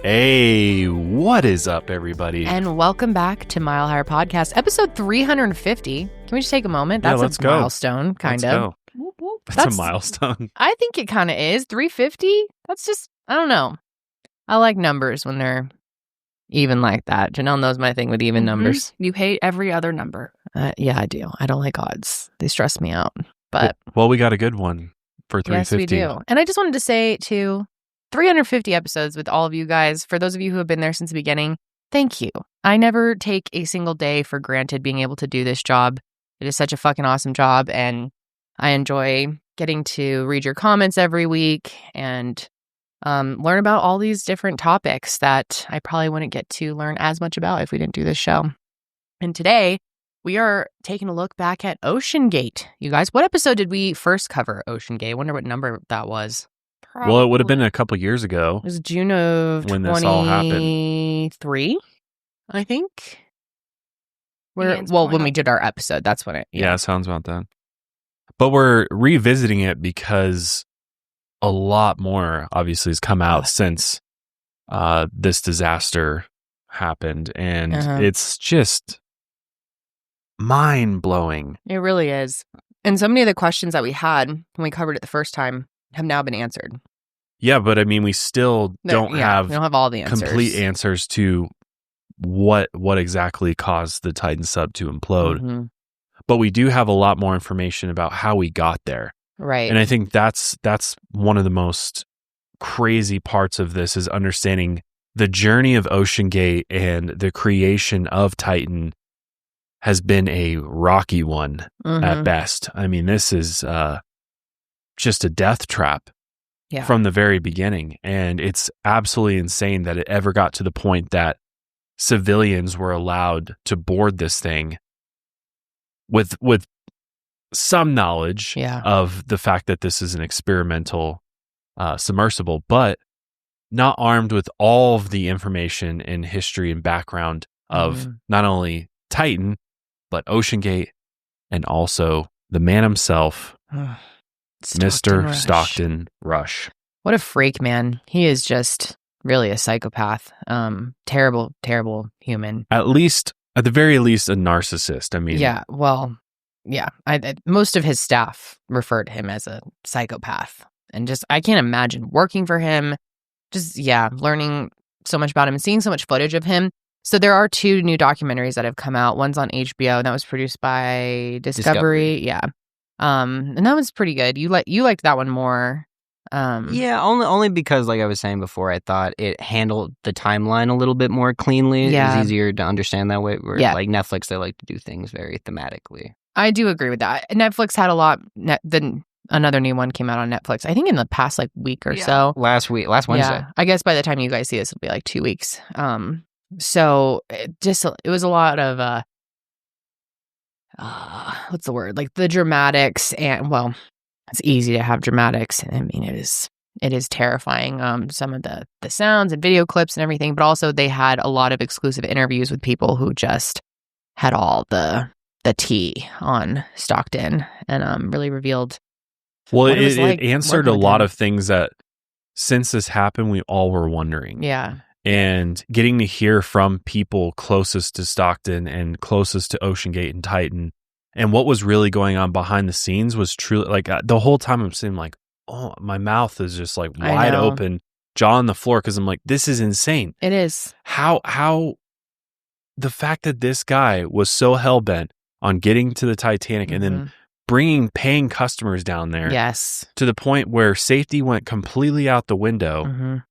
Hey, what is up, everybody? And welcome back to Mile Higher Podcast, episode 350. Can we just take a moment? That's let's a go. milestone, kind Let's of. go. Whoop, whoop. That's a milestone. I think it kind of is. 350? That's just, I don't know. I like numbers when they're even like that. Janelle knows my thing with even numbers. You hate every other number. Yeah, I do. I don't like odds. They stress me out. But Well, we got a good one for 350. yes, we do. And I just wanted to say, too, 350 episodes with all of you guys. For those of you who have been there since the beginning, thank you. I never take a single day for granted being able to do this job. It is such a fucking awesome job, and I enjoy getting to read your comments every week and learn about all these different topics that I probably wouldn't get to learn as much about if we didn't do this show. And today, we are taking a look back at Oceangate. You guys, what episode did we first cover Oceangate? I wonder what number that was. Well, it would have been a couple years ago. It was June of when this all happened. 23, I think. Ian's When pulling we up. did our episode, that's when it. Yeah, sounds about that. But we're revisiting it because a lot more, obviously, has come out since this disaster happened. And it's just mind-blowing. It really is. And so many of the questions that we had when we covered it the first time have now been answered. Yeah, but I mean, we still don't we have don't have all the answers. complete answers to what exactly caused the Titan sub to implode. Mhm. But we do have a lot more information about how we got there. Right. And I think that's one of the most crazy parts of this is understanding the journey of Oceangate and the creation of Titan has been a rocky one at best. I mean, this is just a death trap from the very beginning. And it's absolutely insane that it ever got to the point that civilians were allowed to board this thing with some knowledge of the fact that this is an experimental submersible, but not armed with all of the information and history and background of not only Titan, but Oceangate, and also the man himself, Mr. Stockton Rush. What a freak, man. He is just really a psychopath. Terrible, terrible human. At the very least, a narcissist. I mean, most of his staff refer to him as a psychopath. And just, I can't imagine working for him. Just, learning so much about him and seeing so much footage of him. So there are 2 new documentaries that have come out. One's on HBO, and that was produced by Discovery. Yeah. And that was pretty good. You liked that one more. Yeah, only because, like I was saying before, I thought it handled the timeline a little bit more cleanly. Yeah. It was easier to understand that way. Where, like Netflix, they like to do things very thematically. I do agree with that. Netflix had a lot. Then another new one came out on Netflix, I think in the past week or so. Last Wednesday. Yeah, I guess by the time you guys see this, it'll be like 2 weeks. So it was a lot of what's the word? Like the dramatics, and well, it's easy to have dramatics. I mean, it is terrifying. Some of the sounds and video clips and everything, but also they had a lot of exclusive interviews with people who just had all the tea on Stockton and really revealed. Well, what was it like answered a lot of things that since this happened, we all were wondering. Yeah. And getting to hear from people closest to Stockton and closest to Oceangate and Titan, and what was really going on behind the scenes was truly like the whole time I'm sitting like, oh, my mouth is just like wide open, jaw on the floor, because I'm like, this is insane. It is. How the fact that this guy was so hell bent on getting to the Titanic and then bringing paying customers down there, to the point where safety went completely out the window.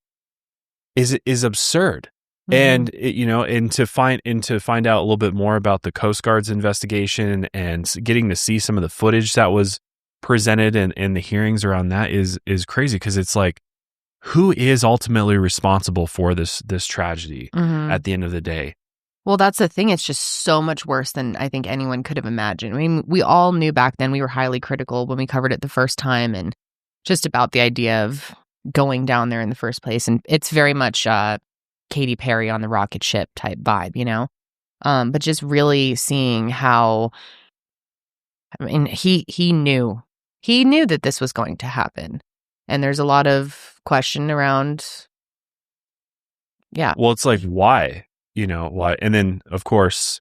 Is absurd. And to find out a little bit more about the Coast Guard's investigation and getting to see some of the footage that was presented and the hearings around that is crazy, because it's like, who is ultimately responsible for this tragedy at the end of the day? Well, that's the thing. It's just so much worse than I think anyone could have imagined. I mean, we all knew back then. We were highly critical when we covered it the first time, and just about the idea of going down there in the first place. And it's very much Katy Perry on the rocket ship type vibe, you know? But just really seeing how, I mean, he knew that this was going to happen. And there's a lot of question around Yeah. Well, it's like, why? Why? And then, of course,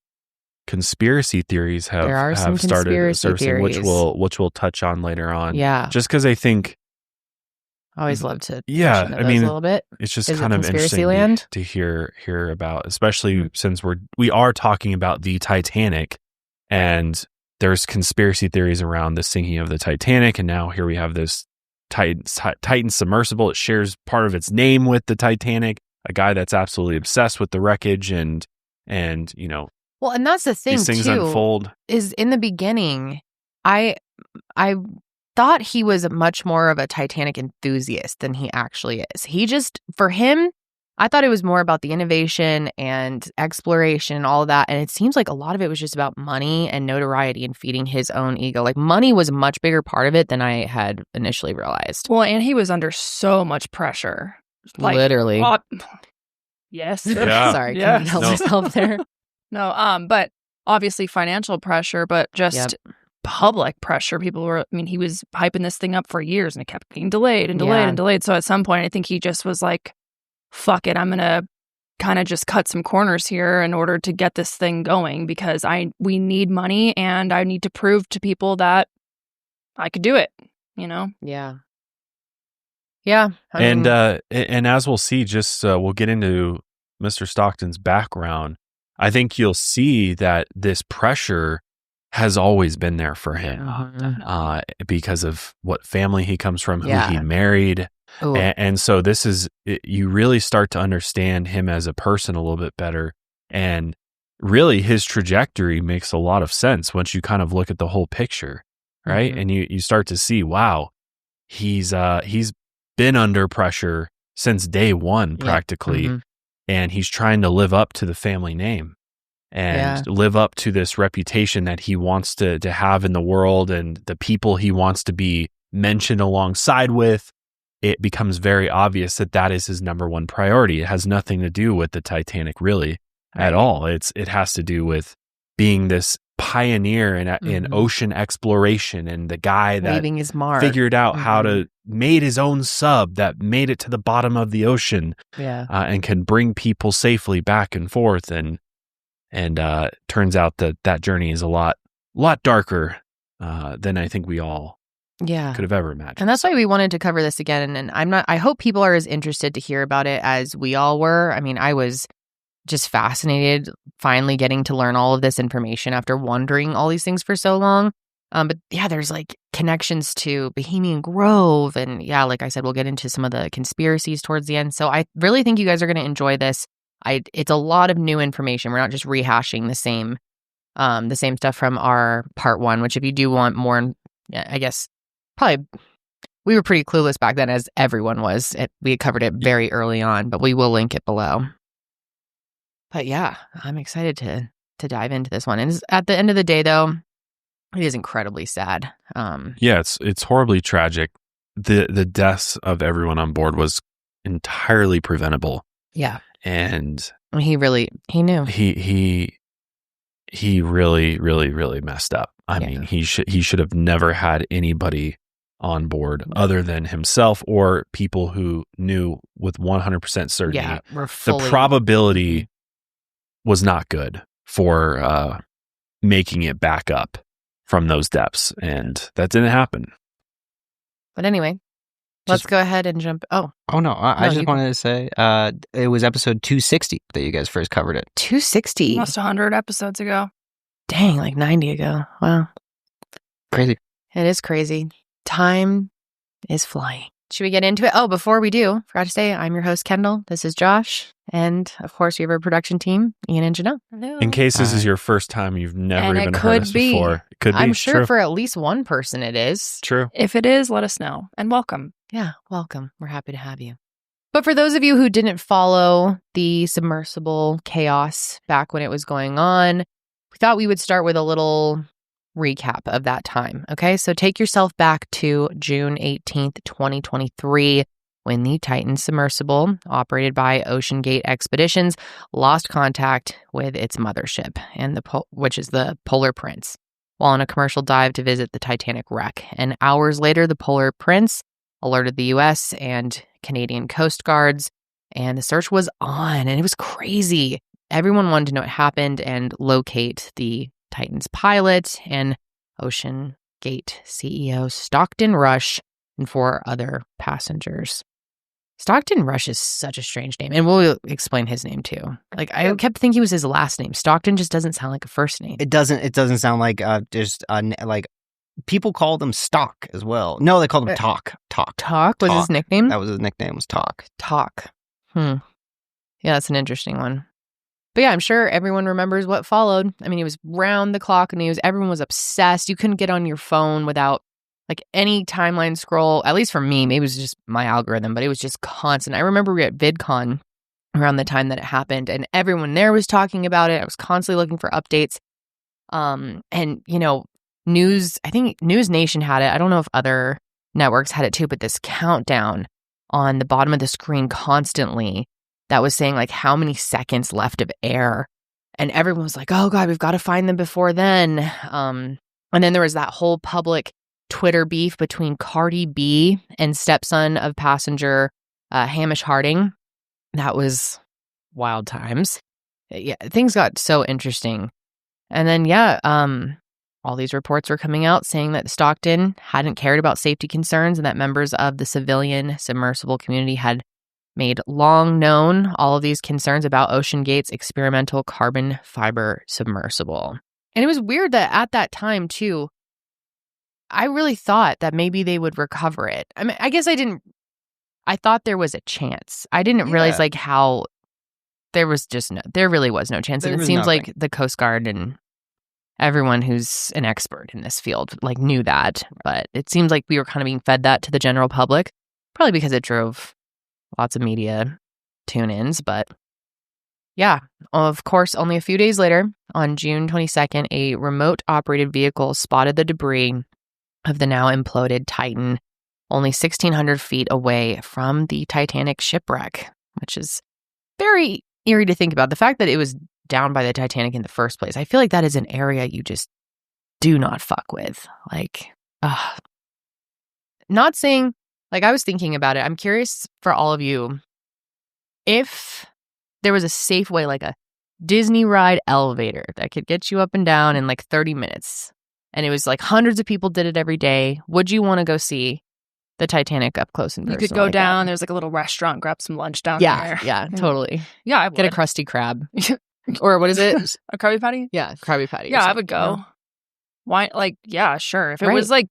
conspiracy theories There are some have started conspiracy surfacing, which theories. we'll touch on later on. Yeah. Just because I think, Always love to yeah, I mean, a little bit. it's just Is it kind of conspiracy interesting land? to hear about, especially since we are talking about the Titanic, and there's conspiracy theories around the sinking of the Titanic, and now here we have this Titan Submersible. It shares part of its name with the Titanic, a guy that's absolutely obsessed with the wreckage, and Well, and that's the thing these things too. unfold. Is in the beginning, I thought he was much more of a Titanic enthusiast than he actually is. He just, for him, I thought it was more about the innovation and exploration and all of that. And it seems like a lot of it was just about money and notoriety and feeding his own ego. Like money was a much bigger part of it than I had initially realized. Well, and he was under so much pressure. Like, Literally. Yes. Yeah. Sorry, Yeah. couldn't help myself there. No, but obviously financial pressure, but just public pressure. People were, he was hyping this thing up for years and it kept getting delayed and delayed and delayed. So at some point, I think he just was like, fuck it, I'm going to kind of just cut some corners here in order to get this thing going because we need money and I need to prove to people that I could do it, Yeah. Yeah. And as we'll see, just we'll get into Mr. Stockton's background. I think you'll see that this pressure has always been there for him because of what family he comes from, who he married. And so this is, you really start to understand him as a person a little bit better. And really his trajectory makes a lot of sense once you kind of look at the whole picture, right? And you start to see, wow, he's been under pressure since day one practically. And he's trying to live up to the family name and live up to this reputation that he wants to have in the world and the people he wants to be mentioned alongside with. It becomes very obvious that is his number one priority. It has nothing to do with the Titanic really at all. It has to do with being this pioneer in ocean exploration and the guy that leaving his mark, figured out how to made his own sub that made it to the bottom of the ocean and can bring people safely back and forth. And turns out that journey is a lot darker than I think we all could have ever imagined. And that's why we wanted to cover this again. And I hope people are as interested to hear about it as we all were. I mean, I was just fascinated finally getting to learn all of this information after wondering all these things for so long. But yeah, there's like connections to Bohemian Grove. And yeah, like I said, we'll get into some of the conspiracies towards the end. So I really think you guys are going to enjoy this. It's a lot of new information. We're not just rehashing the same stuff from our part one, which if you do want more, I guess probably we were pretty clueless back then as everyone was. We had covered it very early on, but we will link it below. But yeah, I'm excited to dive into this one. And at the end of the day, though, it is incredibly sad. Yeah, it's horribly tragic. The deaths of everyone on board was entirely preventable. Yeah, and he knew. He really, really, really messed up. I mean, he should have never had anybody on board other than himself or people who knew with 100% certainty. Yeah, the probability was not good for making it back up from those depths, and that didn't happen. But anyway, let's go ahead and jump. Oh no! I just wanted to say it was episode 260 that you guys first covered it. 260, almost 100 episodes ago. Dang, like 90 ago. Wow, crazy. It is crazy. Time is flying. Should we get into it? Oh, before we do, forgot to say, I'm your host, Kendall. This is Josh. And of course, we have our production team, Ian and Janelle. Hello. In case this is your first time, you've never even heard us before. It could be. I'm sure True. for at least one person it is. True. If it is, let us know. And welcome. Yeah, welcome. We're happy to have you. But for those of you who didn't follow the submersible chaos back when it was going on, we thought we would start with a little recap of that time. Okay, so take yourself back to June 18th, 2023, when the Titan Submersible, operated by Oceangate Expeditions, lost contact with its mothership, which is the Polar Prince, while on a commercial dive to visit the Titanic wreck. And hours later, the Polar Prince alerted the U.S. and Canadian Coast Guards, and the search was on, and it was crazy. Everyone wanted to know what happened and locate the Titan's pilot and Oceangate CEO Stockton Rush and 4 other passengers. Stockton Rush is such a strange name, and we'll explain his name too. Like, I kept thinking it was his last name. Stockton just doesn't sound like a first name. It doesn't sound like just like people call them Stock as well. No, they called him Talk. Talk was his nickname? That was his nickname, was Talk. Yeah, that's an interesting one. But yeah, I'm sure everyone remembers what followed. I mean, it was round the clock news. Everyone was obsessed. You couldn't get on your phone without like any timeline scroll. At least for me, maybe it was just my algorithm, but it was just constant. I remember we were at VidCon around the time that it happened, and everyone there was talking about it. I was constantly looking for updates. And you know, I think News Nation had it. I don't know if other networks had it too, but this countdown on the bottom of the screen constantly that was saying like how many seconds left of air. And everyone was like, oh God, we've got to find them before then. And then there was that whole public Twitter beef between Cardi B and stepson of passenger Hamish Harding. That was wild times. Yeah, things got so interesting. And then, all these reports were coming out saying that Stockton hadn't cared about safety concerns and that members of the civilian submersible community had made long known all of these concerns about Oceangate's experimental carbon fiber submersible. And it was weird that at that time, too, I really thought that maybe they would recover it. I mean, I guess I thought there was a chance. I didn't realize like how there really was no chance. And it seems like the Coast Guard and everyone who's an expert in this field like knew that. But it seems like we were kind of being fed that to the general public, probably because it drove lots of media tune-ins. But yeah, of course, only a few days later, on June 22nd, a remote-operated vehicle spotted the debris of the now imploded Titan only 1,600 feet away from the Titanic shipwreck, which is very eerie to think about. The fact that it was down by the Titanic in the first place, I feel like that is an area you just do not fuck with. Like, not saying, like, I was thinking about it. I'm curious for all of you, if there was a safe way, like a Disney ride elevator that could get you up and down in like 30 minutes, and it was like hundreds of people did it every day, would you want to go see the Titanic up close and personal? You could go like down. that? There's like a little restaurant, grab some lunch down there. Yeah, totally. Yeah, I would. Get a Krusty Krab. Or what is it? A Krabby Patty? Yeah, Krabby Patty. Yeah, I would go. Why? Like, yeah, sure. If it was like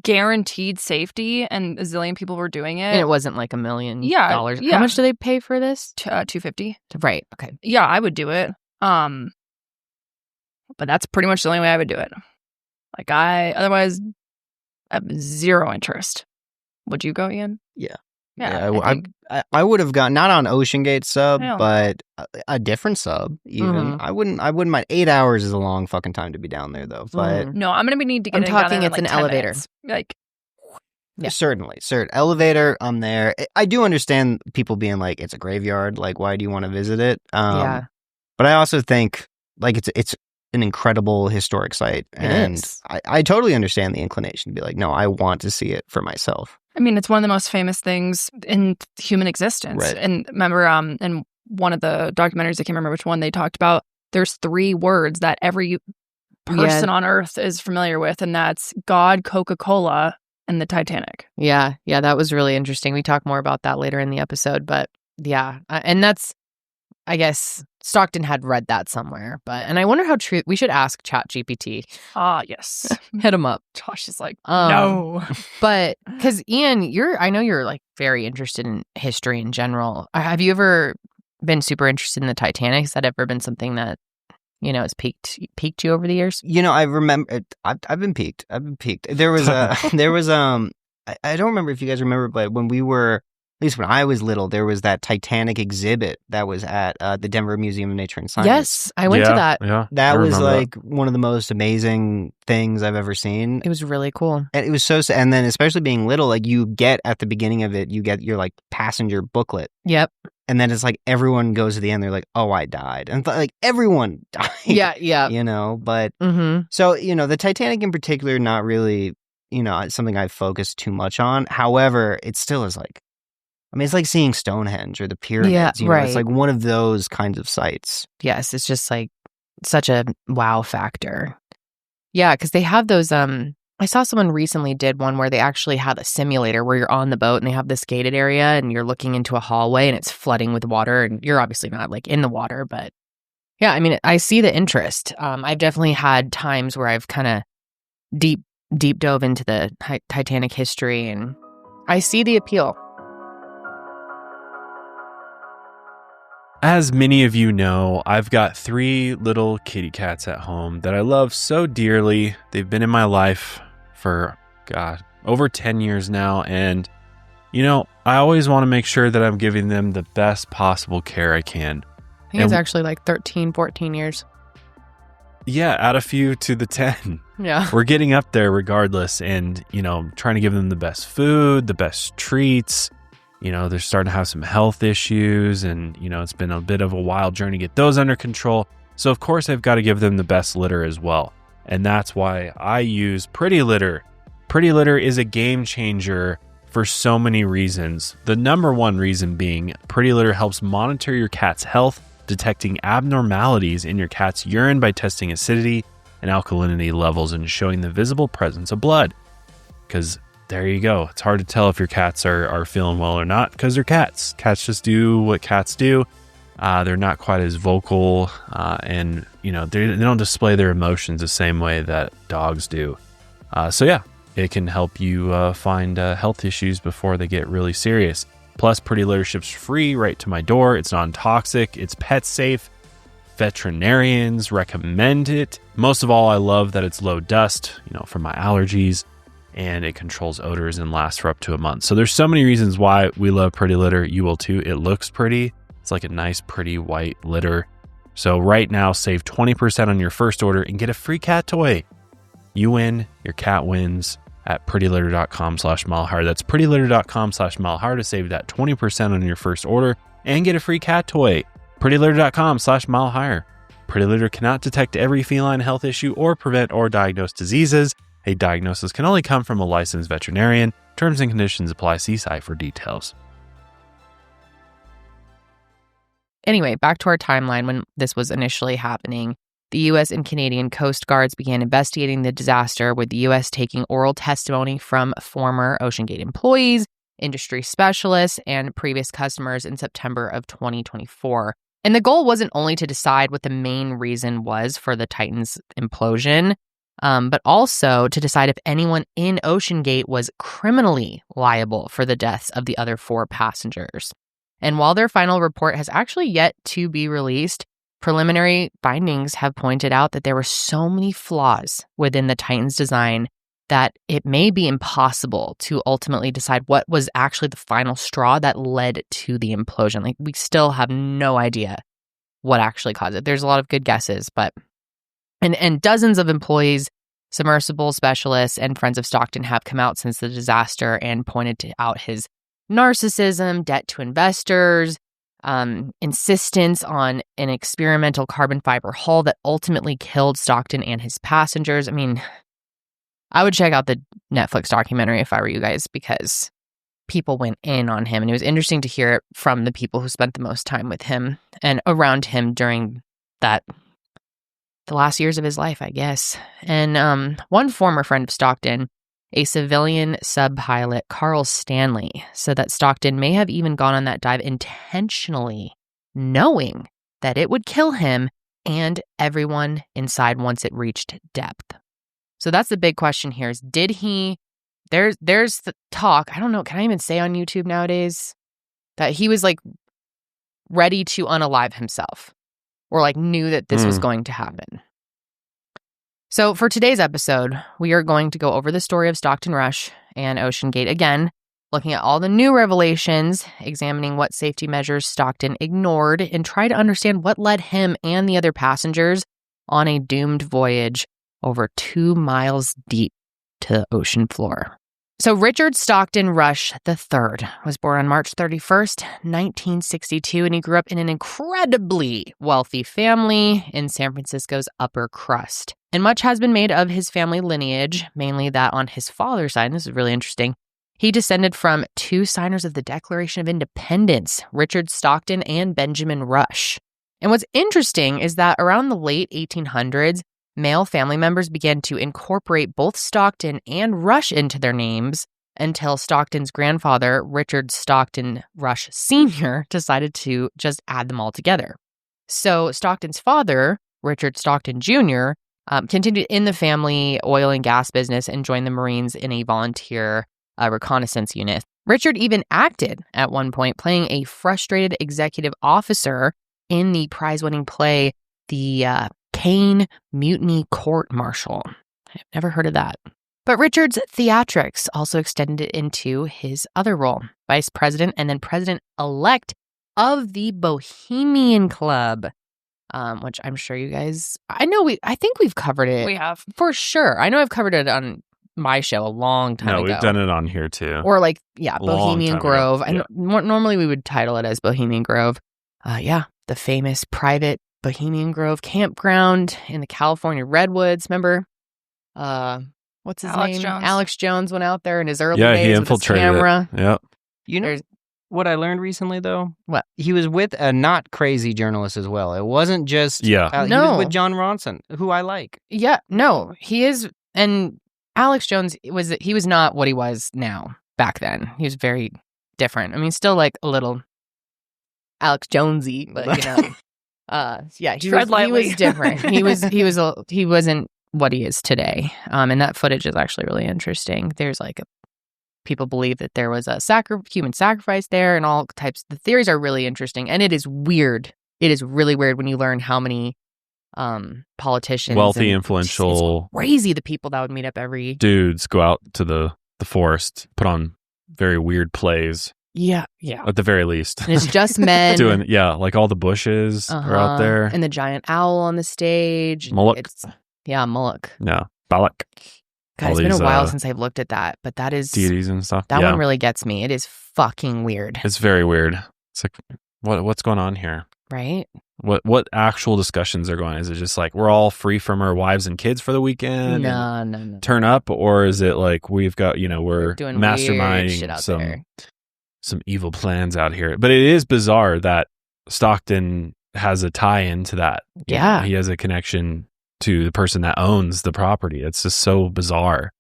guaranteed safety and a zillion people were doing it. And it wasn't like $1 million. Yeah. How much do they pay for this? $250. Right. Okay. Yeah, I would do it. But that's pretty much the only way I would do it. Like, otherwise I have zero interest. Would you go, Ian? Yeah. Yeah, I would have gone, not on Oceangate sub, Hell no. but a different sub even. I wouldn't mind. 8 hours is a long fucking time to be down there though. But no, I'm gonna need to get. I'm in down talking there in, it's like, an 10 elevator. minutes. Like, Yeah. Certainly. Elevator, I'm there. I do understand people being like, it's a graveyard. Like, why do you want to visit it? Yeah. But I also think like it's an incredible historic site, and is. I totally understand the inclination to be like, no, I want to see it for myself. I mean, it's one of the most famous things in human existence. Right. And remember, in one of the documentaries, I can't remember which one, they talked about there's 3 words that every person on Earth is familiar with, and that's God, Coca-Cola, and the Titanic. Yeah. That was really interesting. We talk more about that later in the episode, but yeah, and that's, I guess Stockton had read that somewhere, and I wonder how true. We should ask ChatGPT. Ah, yes. Hit him up. Josh is like, no. But because Ian, I know you're like very interested in history in general. Have you ever been super interested in the Titanic? Has that ever been something that, has piqued you over the years? I remember. I've been piqued. There was I don't remember if you guys remember, but when we were, at least when I was little, there was that Titanic exhibit that was at the Denver Museum of Nature and Science. Yes, I went to that. Yeah, that was like one of the most amazing things I've ever seen. It was really cool. And it was so, and then especially being little, like you get at the beginning of it, you get your like passenger booklet. Yep. And then it's like everyone goes to the end, they're like, oh, I died. And like everyone died. Yeah. But so, the Titanic in particular, not really, something I've focused too much on. However, it still is like I mean, it's like seeing Stonehenge or the pyramids. Yeah, you know, right. It's like one of those kinds of sites. Yes, it's just like such a wow factor. Yeah, because they have those. I saw someone recently did one where they actually had a simulator where you're on the boat and they have this gated area and you're looking into a hallway and it's flooding with water and you're obviously not like in the water, but yeah, I mean, I see the interest. I've definitely had times where I've kind of deep dove into the Titanic history and I see the appeal. As many of you know, I've got 3 little kitty cats at home that I love so dearly. They've been in my life for, over 10 years now. And, I always want to make sure that I'm giving them the best possible care I can. I think it's actually like 13, 14 years. Yeah, add a few to the 10. Yeah. We're getting up there regardless. And, trying to give them the best food, the best treats. They're starting to have some health issues and, it's been a bit of a wild journey to get those under control. So, of course, I've got to give them the best litter as well. And that's why I use Pretty Litter. Pretty Litter is a game changer for so many reasons. The number one reason being Pretty Litter helps monitor your cat's health, detecting abnormalities in your cat's urine by testing acidity and alkalinity levels and showing the visible presence of blood. Because there you go. It's hard to tell if your cats are feeling well or not because they're cats. Cats just do what cats do. They're not quite as vocal and, they don't display their emotions the same way that dogs do. So yeah, it can help you find health issues before they get really serious. Plus, Pretty Litter ships free right to my door. It's non-toxic. It's pet safe. Veterinarians recommend it. Most of all, I love that it's low dust, for my allergies. And it controls odors and lasts for up to a month. So there's so many reasons why we love Pretty Litter. You will too. It looks pretty. It's like a nice, pretty white litter. So right now, save 20% on your first order and get a free cat toy. You win, your cat wins at prettylitter.com/milehigher. That's prettylitter.com/milehigher to save that 20% on your first order and get a free cat toy. prettylitter.com/milehigher. Pretty Litter cannot detect every feline health issue or prevent or diagnose diseases. A diagnosis can only come from a licensed veterinarian. Terms and conditions apply. See site for details. Anyway, back to our timeline when this was initially happening. The U.S. and Canadian Coast Guards began investigating the disaster, with the U.S. taking oral testimony from former Oceangate employees, industry specialists, and previous customers in September of 2024. And the goal wasn't only to decide what the main reason was for the Titan's implosion, but also to decide if anyone in Oceangate was criminally liable for the deaths of the other 4 passengers. And while their final report has actually yet to be released, preliminary findings have pointed out that there were so many flaws within the Titan's design that it may be impossible to ultimately decide what was actually the final straw that led to the implosion. Like, we still have no idea what actually caused it. There's a lot of good guesses, but and dozens of employees, submersible specialists, and friends of Stockton have come out since the disaster and pointed out his narcissism, debt to investors, insistence on an experimental carbon fiber hull that ultimately killed Stockton and his passengers. I mean, I would check out the Netflix documentary if I were you guys, because people went in on him, and it was interesting to hear it from the people who spent the most time with him and around him during the last years of his life, I guess. And one former friend of Stockton, a civilian sub-pilot, Carl Stanley, said that Stockton may have even gone on that dive intentionally, knowing that it would kill him and everyone inside once it reached depth. So that's the big question here is, did he, there's the talk, I don't know, can I even say on YouTube nowadays, that he was like ready to unalive himself, or like knew that this was going to happen. So for today's episode, we are going to go over the story of Stockton Rush and Oceangate again, looking at all the new revelations, examining what safety measures Stockton ignored, and try to understand what led him and the other passengers on a doomed voyage over 2 miles deep to the ocean floor. So Richard Stockton Rush III was born on March 31st, 1962, and he grew up in an incredibly wealthy family in San Francisco's upper crust. And much has been made of his family lineage, mainly that on his father's side, and this is really interesting, He descended from two signers of the Declaration of Independence, Richard Stockton and Benjamin Rush. And what's interesting is that around the late 1800s, male family members began to incorporate both Stockton and Rush into their names until Stockton's grandfather, Richard Stockton Rush Sr., decided to just add them all together. So Stockton's father, Richard Stockton Jr., continued in the family oil and gas business and joined the Marines in a volunteer reconnaissance unit. Richard even acted at one point, playing a frustrated executive officer in the prize-winning play, The Kane Mutiny Court Martial. I've never heard of that. But Richard's theatrics also extended into his other role, vice president and then president-elect of the Bohemian Club, which I'm sure you guys, I think we've covered it. We have. For sure. I know I've covered it on my show a long time ago. No, we've done it on here too. Or Bohemian Grove. Yeah. Normally we would title it as Bohemian Grove. The famous private Bohemian Grove campground in the California Redwoods. Remember? What's his name? Jones. Alex Jones went out there in his early Yeah, days he with his infiltrated camera. it. Yep. You know There's- what I learned recently, though? What? He was with a not crazy journalist as well. It wasn't just... Yeah. He No. was with John Ronson, who I like. Yeah, no, he is. And Alex Jones he was not what he was now back then. He was very different. I mean, still like a little Alex Jonesy, but he Tread lightly. was different. He wasn't what he is today. And that footage is actually really interesting. There's people believe that there was a human sacrifice there, and all types. The theories are really interesting, and it is weird. It is really weird when you learn how many politicians, Wealthy, and influential, it's crazy the people that would meet up every dudes go out to the forest, put on very weird plays yeah at the very least. and it's just men Doing like all the bushes are out there. and the giant owl on the stage. Moloch. Moloch. Yeah, Balak. God, All it's been a these, while since I've looked at that, but that is deities and stuff. that Yeah. one really gets me. It is fucking weird, It's very weird. It's like what's going on here? right? What actual discussions are going on? Is it just like we're all free from our wives and kids for the weekend? and No. turn up, or is it like we've got we're Doing weird shit masterminding out there. some evil plans out here? But it is bizarre that Stockton has a tie-in to that. Yeah. He has a connection to the person that owns the property. It's just so bizarre.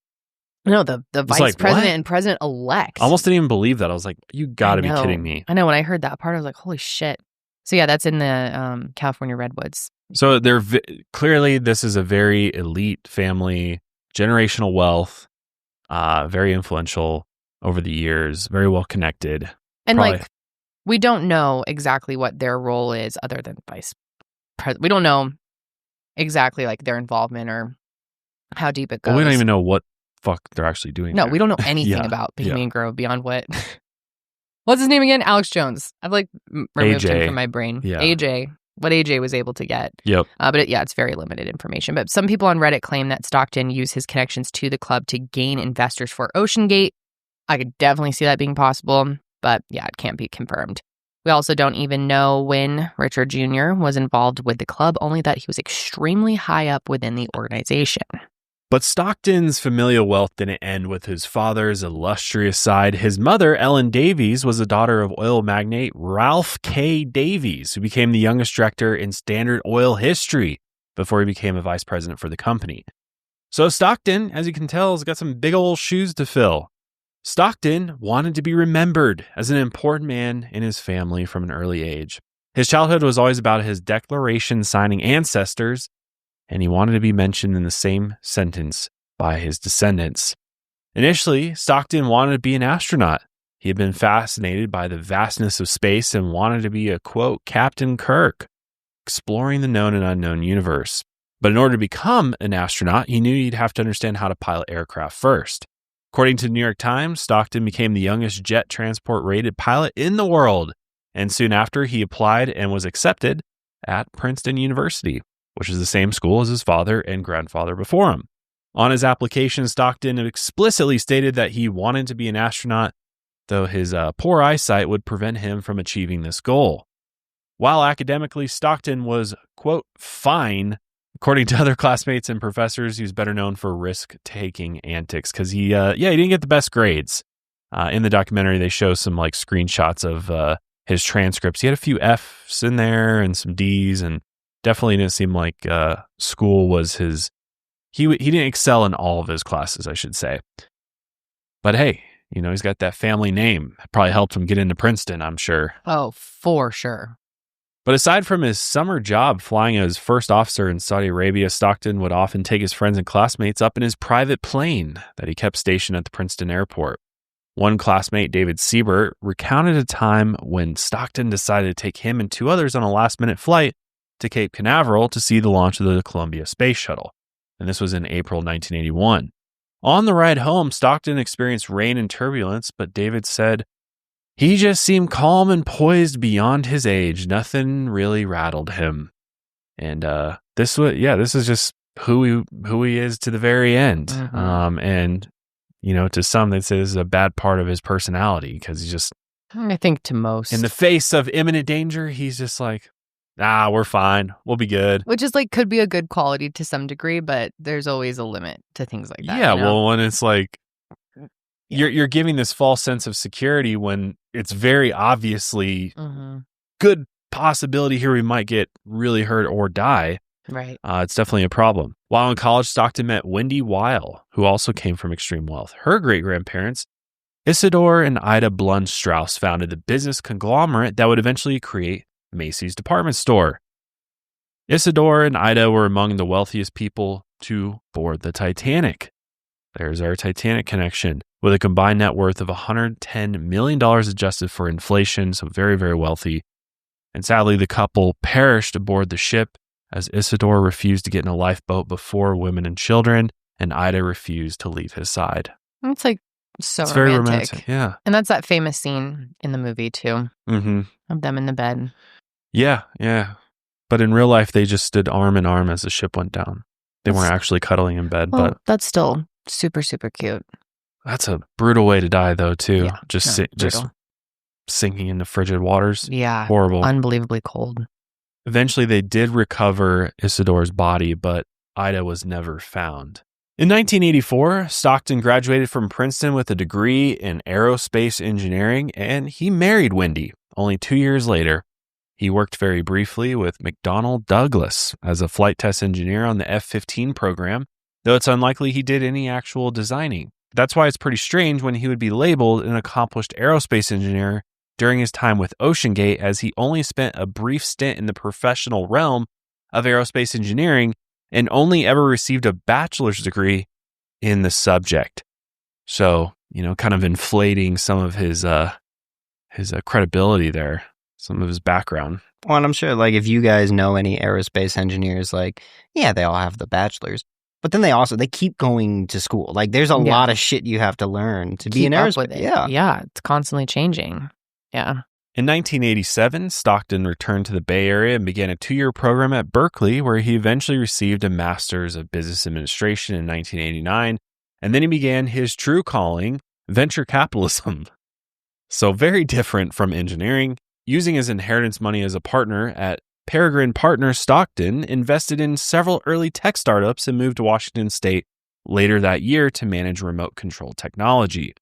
No, the vice like, president what? and president-elect. I almost didn't even believe that. I was like, you got to be know. kidding me. I know. When I heard that part, I was like, holy shit. So yeah, that's in the California Redwoods. So clearly this is a very elite family, generational wealth, very influential over the years, very well connected. And Probably- we don't know exactly what their role is other than vice president. We don't know exactly their involvement or how deep it goes. Well, we don't even know what fuck they're actually doing. No, there. we don't know anything Yeah, about yeah. Bohemian Grove beyond what. What's his name again? Alex Jones. I've removed him AJ. from my brain. Yeah. AJ. What AJ was able to get. Yep. But it's very limited information. But some people on Reddit claim that Stockton used his connections to the club to gain investors for Oceangate. I could definitely see that being possible, but it can't be confirmed. We also don't even know when Richard Jr. was involved with the club, only that he was extremely high up within the organization. But Stockton's familial wealth didn't end with his father's illustrious side. His mother, Ellen Davies, was the daughter of oil magnate Ralph K. Davies, who became the youngest director in Standard Oil history before he became a vice president for the company. So Stockton, as you can tell, has got some big old shoes to fill. Stockton wanted to be remembered as an important man in his family from an early age. His childhood was always about his declaration signing ancestors, and he wanted to be mentioned in the same sentence by his descendants. Initially, Stockton wanted to be an astronaut. He had been fascinated by the vastness of space and wanted to be a, quote, Captain Kirk, exploring the known and unknown universe. But in order to become an astronaut, he knew he'd have to understand how to pilot aircraft first. According to the New York Times, Stockton became the youngest jet transport rated pilot in the world, and soon after he applied and was accepted at Princeton University, which is the same school as his father and grandfather before him. On his application, Stockton explicitly stated that he wanted to be an astronaut, though his poor eyesight would prevent him from achieving this goal. While academically, Stockton was, quote, fine. According to other classmates and professors, he was better known for risk-taking antics because he didn't get the best grades. In the documentary, they show some like screenshots of his transcripts. He had a few F's in there and some D's, and definitely didn't seem like school was his. He didn't excel in all of his classes, I should say. But hey, he's got that family name. It probably helped him get into Princeton, I'm sure. Oh, for sure. But aside from his summer job flying as first officer in Saudi Arabia, Stockton would often take his friends and classmates up in his private plane that he kept stationed at the Princeton airport. One classmate, David Siebert, recounted a time when Stockton decided to take him and two others on a last-minute flight to Cape Canaveral to see the launch of the Columbia Space Shuttle. And this was in April 1981. On the ride home, Stockton experienced rain and turbulence, but David said, he just seemed calm and poised beyond his age. Nothing really rattled him. And this is just who he is to the very end. Mm-hmm. And to some, they'd say this is a bad part of his personality because he's just, I think to most, in the face of imminent danger, he's just like, we're fine. We'll be good. Which is like, could be a good quality to some degree, but there's always a limit to things like that. Yeah, well, when it's like, you're giving this false sense of security when it's very obviously good possibility here we might get really hurt or die. Right. It's definitely a problem. While in college, Stockton met Wendy Weil, who also came from extreme wealth. Her great-grandparents, Isidore and Ida Blund Strauss, founded the business conglomerate that would eventually create Macy's department store. Isidore and Ida were among the wealthiest people to board the Titanic. There's our Titanic connection, with a combined net worth of $110 million adjusted for inflation, so very, very wealthy. And sadly, the couple perished aboard the ship as Isidore refused to get in a lifeboat before women and children, and Ida refused to leave his side. It's like so it's romantic. Very romantic, yeah. And that's that famous scene in the movie, too, of them in the bed. Yeah. But in real life, they just stood arm in arm as the ship went down. They weren't actually cuddling in bed, but that's still super, super cute. That's a brutal way to die, though, too. Yeah, just sinking into frigid waters. Yeah. Horrible. Unbelievably cold. Eventually, they did recover Isidore's body, but Ida was never found. In 1984, Stockton graduated from Princeton with a degree in aerospace engineering, and he married Wendy. Only 2 years later, he worked very briefly with McDonnell Douglas as a flight test engineer on the F-15 program, though it's unlikely he did any actual designing. That's why it's pretty strange when he would be labeled an accomplished aerospace engineer during his time with Oceangate, as he only spent a brief stint in the professional realm of aerospace engineering and only ever received a bachelor's degree in the subject. So, kind of inflating some of his credibility there, some of his background. Well, and I'm sure, like, if you guys know any aerospace engineers, like, yeah, they all have the bachelor's. But then they keep going to school. Like, there's a lot of shit you have to learn to be an aerospace. Yeah, it's constantly changing. Yeah. In 1987, Stockton returned to the Bay Area and began a 2-year program at Berkeley, where he eventually received a Master's of Business Administration in 1989. And then he began his true calling, venture capitalism. So very different from engineering. Using his inheritance money as a partner at Peregrine Partners, Stockton invested in several early tech startups and moved to Washington State later that year to manage remote control technology.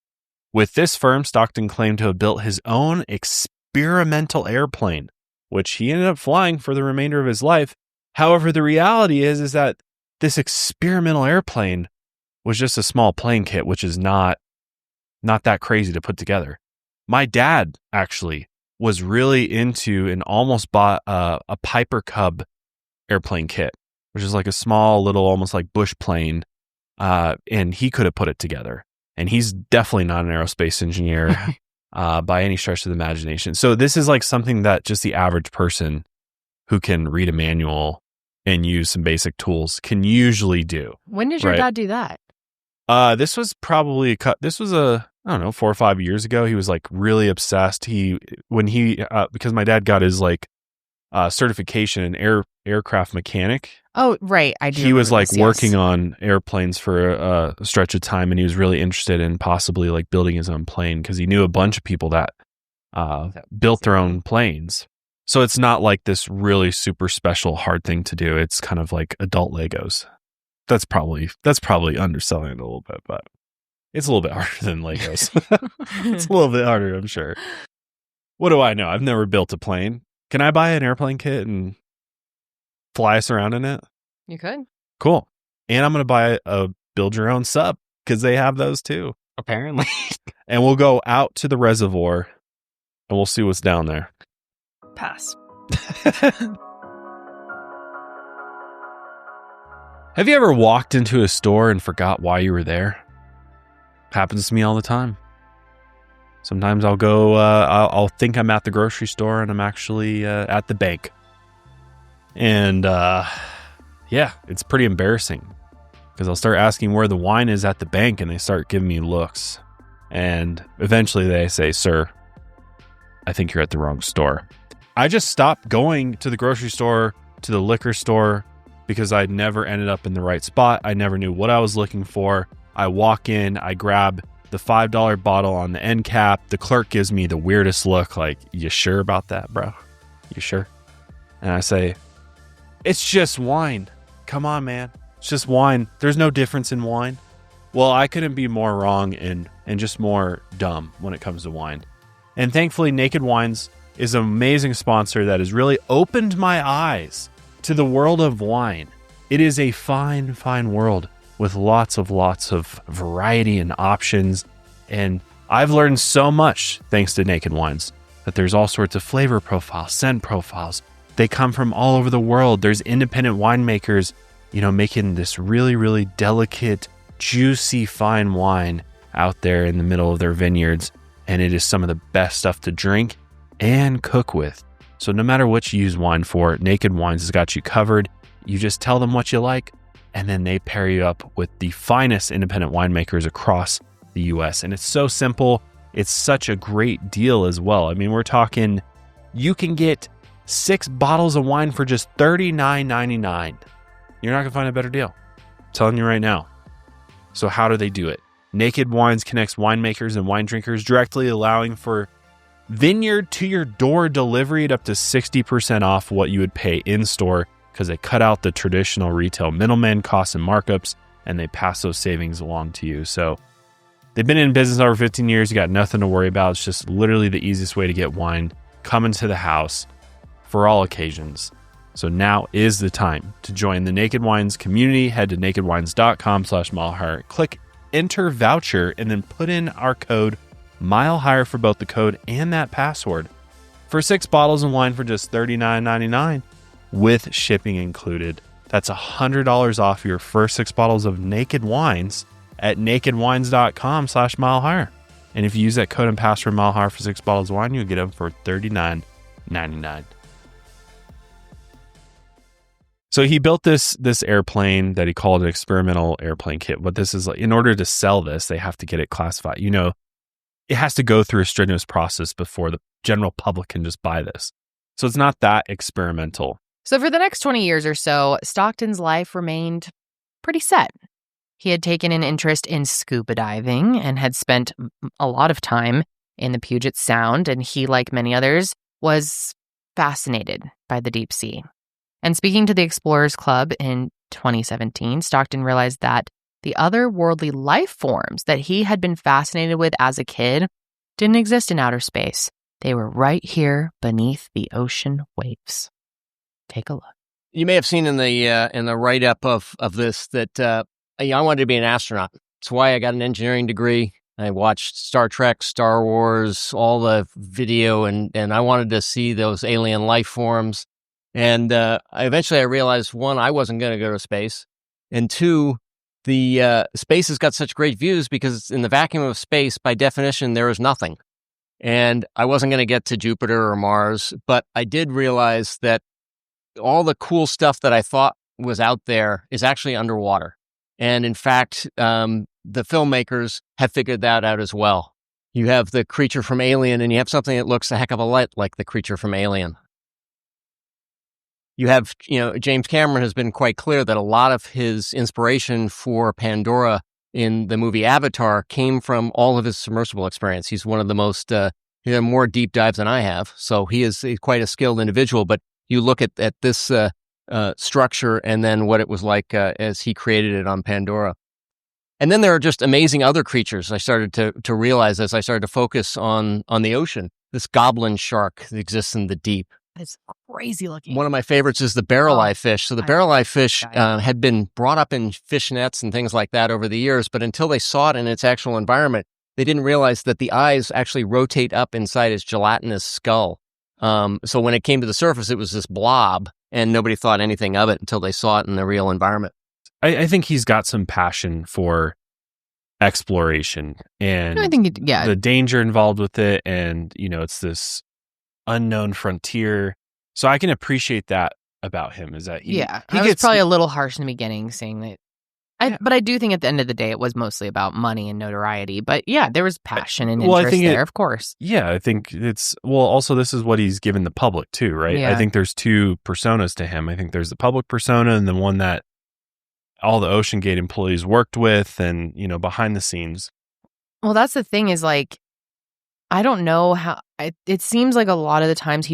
With this firm, Stockton claimed to have built his own experimental airplane, which he ended up flying for the remainder of his life. However, the reality is that this experimental airplane was just a small plane kit, which is not that crazy to put together. My dad actually was really into and almost bought a Piper Cub airplane kit, which is like a small little, almost like bush plane, and he could have put it together. And he's definitely not an aerospace engineer by any stretch of the imagination. So this is like something that just the average person who can read a manual and use some basic tools can usually do. When did your dad do that? This was probably 4 or 5 years ago. He was like really obsessed. Because my dad got his like certification in aircraft mechanic. Oh, right. I do. He was like working on airplanes for a stretch of time, and he was really interested in possibly like building his own plane because he knew a bunch of people that built their own planes. So it's not like this really super special hard thing to do. It's kind of like adult Legos. That's probably underselling it a little bit, but It's a little bit harder than Legos. It's a little bit harder, I'm sure. What do I know? I've never built a plane. Can I buy an airplane kit and fly us around in it? You could. Cool. And I'm going to buy a build your own sub because they have those too. Apparently. And we'll go out to the reservoir and we'll see what's down there. Pass. Have you ever walked into a store and forgot why you were there? Happens to me all the time. Sometimes I'll go, I'll think I'm at the grocery store and I'm actually at the bank. And yeah, it's pretty embarrassing because I'll start asking where the wine is at the bank and they start giving me looks. And eventually they say, "Sir, I think you're at the wrong store." I just stopped going to the grocery store, to the liquor store, because I never ended up in the right spot. I never knew what I was looking for. I walk in, I grab the $5 bottle on the end cap. The clerk gives me the weirdest look, like, "You sure about that, bro? You sure?" And I say, "It's just wine. Come on, man. It's just wine. There's no difference in wine." Well, I couldn't be more wrong and just more dumb when it comes to wine. And thankfully, Naked Wines is an amazing sponsor that has really opened my eyes to the world of wine. It is a fine, fine world with lots of variety and options. And I've learned so much thanks to Naked Wines, that there's all sorts of flavor profiles, scent profiles. They come from all over the world. There's independent winemakers, making this really, really delicate, juicy, fine wine out there in the middle of their vineyards. And it is some of the best stuff to drink and cook with. So no matter what you use wine for, Naked Wines has got you covered. You just tell them what you like, and then they pair you up with the finest independent winemakers across the US. And it's so simple. It's such a great deal as well. I mean, we're talking, you can get 6 bottles of wine for just $39.99. You're not going to find a better deal. I'm telling you right now. So how do they do it? Naked Wines connects winemakers and wine drinkers directly, allowing for vineyard to your door delivery at up to 60% off what you would pay in store, because they cut out the traditional retail middleman costs and markups, and they pass those savings along to you. So they've been in business over 15 years. You got nothing to worry about. It's just literally the easiest way to get wine coming to the house for all occasions. So now is the time to join the Naked Wines community. Head to nakedwines.com/milehire. Click enter voucher and then put in our code MileHire for both the code and that password for 6 bottles of wine for just $39.99 with shipping included. That's $100 off your first 6 bottles of Naked Wines at nakedwines.com/milehire. And if you use that code and password MileHire for 6 bottles of wine, you'll get them for $39.99. So he built this airplane that he called an experimental airplane kit. What this is like, in order to sell this, they have to get it classified. It has to go through a strenuous process before the general public can just buy this. So it's not that experimental. So for the next 20 years or so, Stockton's life remained pretty set. He had taken an interest in scuba diving and had spent a lot of time in the Puget Sound, and he, like many others, was fascinated by the deep sea. And speaking to the Explorers Club in 2017, Stockton realized that the otherworldly life forms that he had been fascinated with as a kid didn't exist in outer space. They were right here beneath the ocean waves. Take a look. You may have seen in the write-up of this that I wanted to be an astronaut. That's why I got an engineering degree. I watched Star Trek, Star Wars, all the video, and I wanted to see those alien life forms. And eventually I realized, one, I wasn't going to go to space, and two, the space has got such great views because in the vacuum of space, by definition, there is nothing. And I wasn't going to get to Jupiter or Mars, but I did realize that all the cool stuff that I thought was out there is actually underwater. And in fact, the filmmakers have figured that out as well. You have the creature from Alien, and you have something that looks a heck of a lot like the creature from Alien. You have, James Cameron has been quite clear that a lot of his inspiration for Pandora in the movie Avatar came from all of his submersible experience. He's one of the most, more deep dives than I have. So he's quite a skilled individual, but you look at this structure and then what it was like as he created it on Pandora. And then there are just amazing other creatures I started to realize as I started to focus on the ocean. This goblin shark that exists in the deep. It's crazy looking. One of my favorites is the barrel-eye fish. So the barrel-eye fish had been brought up in fish nets and things like that over the years, but until they saw it in its actual environment, they didn't realize that the eyes actually rotate up inside its gelatinous skull. So when it came to the surface, it was this blob, and nobody thought anything of it until they saw it in the real environment. I think he's got some passion for exploration and I think the danger involved with it, and it's this unknown frontier. So I can appreciate that about him, is that he I was gets probably a little harsh in the beginning saying that. But I do think at the end of the day, it was mostly about money and notoriety. But yeah, there was passion and interest there, of course. Yeah, I think also this is what he's given the public too, right? Yeah. I think there's two personas to him. I think there's the public persona and the one that all the Oceangate employees worked with and, behind the scenes. Well, that's the thing is like, I don't know how, it seems like a lot of the times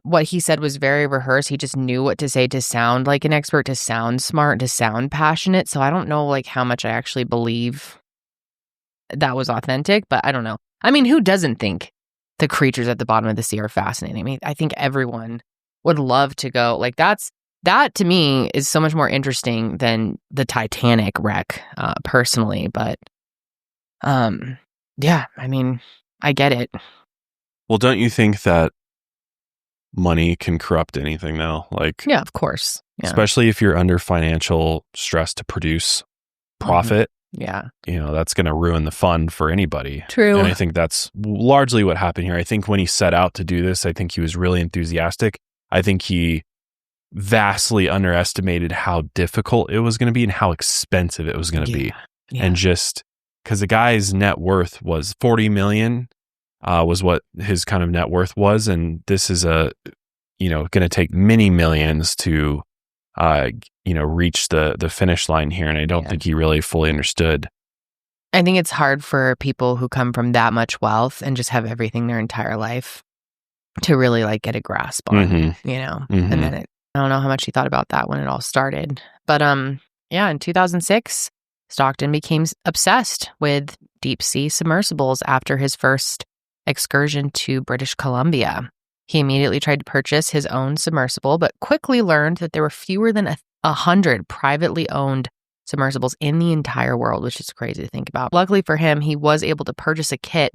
what he said was very rehearsed. He just knew what to say to sound like an expert, to sound smart, to sound passionate. So I don't know like how much I actually believe that was authentic, but I don't know. I mean, who doesn't think the creatures at the bottom of the sea are fascinating? I mean, I think everyone would love to go. Like that to me is so much more interesting than the Titanic wreck, personally. But yeah, I mean, I get it. Well, don't you think that money can corrupt anything now? Like, yeah, of course. Yeah. Especially if you're under financial stress to produce profit. Yeah. That's going to ruin the fun for anybody. True. And I think that's largely what happened here. I think when he set out to do this, I think he was really enthusiastic. I think he vastly underestimated how difficult it was going to be and how expensive it was going to be. Yeah. And just because the guy's net worth was 40 million was what his kind of net worth was. And this is going to take many millions to, reach the finish line here. And I don't think he really fully understood. I think it's hard for people who come from that much wealth and just have everything their entire life to really like get a grasp on, and then I don't know how much he thought about that when it all started. But in 2006, Stockton became obsessed with deep sea submersibles after his first excursion to British Columbia. He immediately tried to purchase his own submersible, but quickly learned that there were fewer than 100 privately owned submersibles in the entire world, which is crazy to think about. Luckily for him, he was able to purchase a kit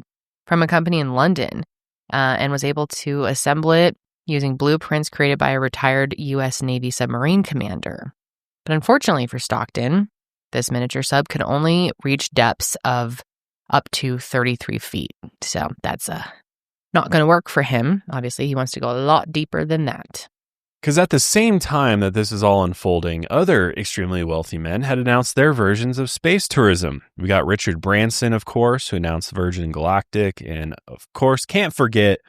from a company in London and was able to assemble it using blueprints created by a retired U.S. Navy submarine commander. But unfortunately for Stockton, this miniature sub could only reach depths of up to 33 feet. So that's not going to work for him. Obviously, he wants to go a lot deeper than that. Because at the same time that this is all unfolding, other extremely wealthy men had announced their versions of space tourism. We got Richard Branson, of course, who announced Virgin Galactic. And of course, can't forget,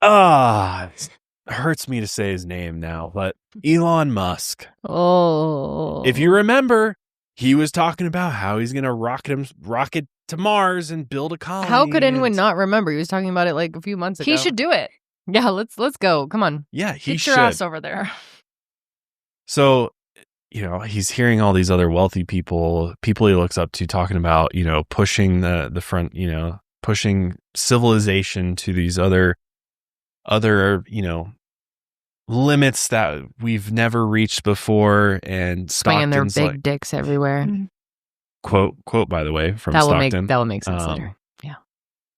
it hurts me to say his name now, but Elon Musk. Oh. If you remember, he was talking about how he's going to rocket to Mars and build a colony. How could anyone not remember? He was talking about it like a few months ago. He should do it. Yeah, let's go. Come on. Yeah, he should. Get your ass over there. So, he's hearing all these other wealthy people he looks up to talking about, pushing the front, pushing civilization to these other, limits that we've never reached before, and swinging their Stockton's big dicks everywhere. Quote, by the way, from Stockton. That will make sense later. Yeah.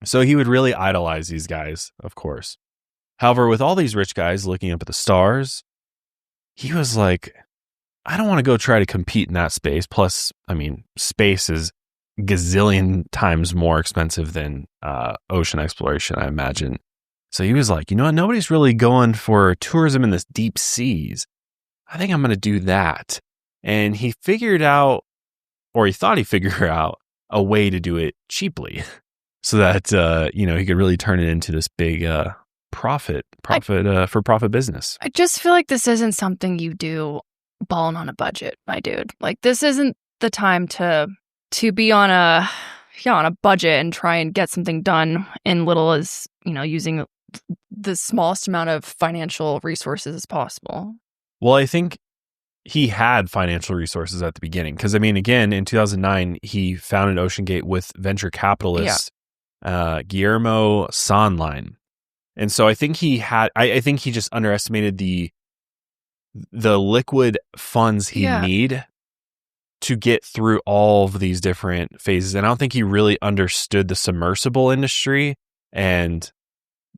So he would really idolize these guys, of course. However, with all these rich guys looking up at the stars, he was like, I don't want to go try to compete in that space. Plus, I mean, space is gazillion times more expensive than ocean exploration, I imagine. So he was like, you know what? Nobody's really going for tourism in this deep seas. I think I'm going to do that. And he figured out, or he thought he figured out, a way to do it cheaply so that, he could really turn it into this big profit business. I just feel like this isn't something you do balling on a budget, my dude. Like, this isn't the time to be on a budget and try and get something done in little as, using the smallest amount of financial resources as possible. Well, I think he had financial resources at the beginning. Because, I mean, again, in 2009, he founded Oceangate with venture capitalist Guillermo Sondline. And so I think I think he just underestimated the liquid funds he'd need to get through all of these different phases. And I don't think he really understood the submersible industry and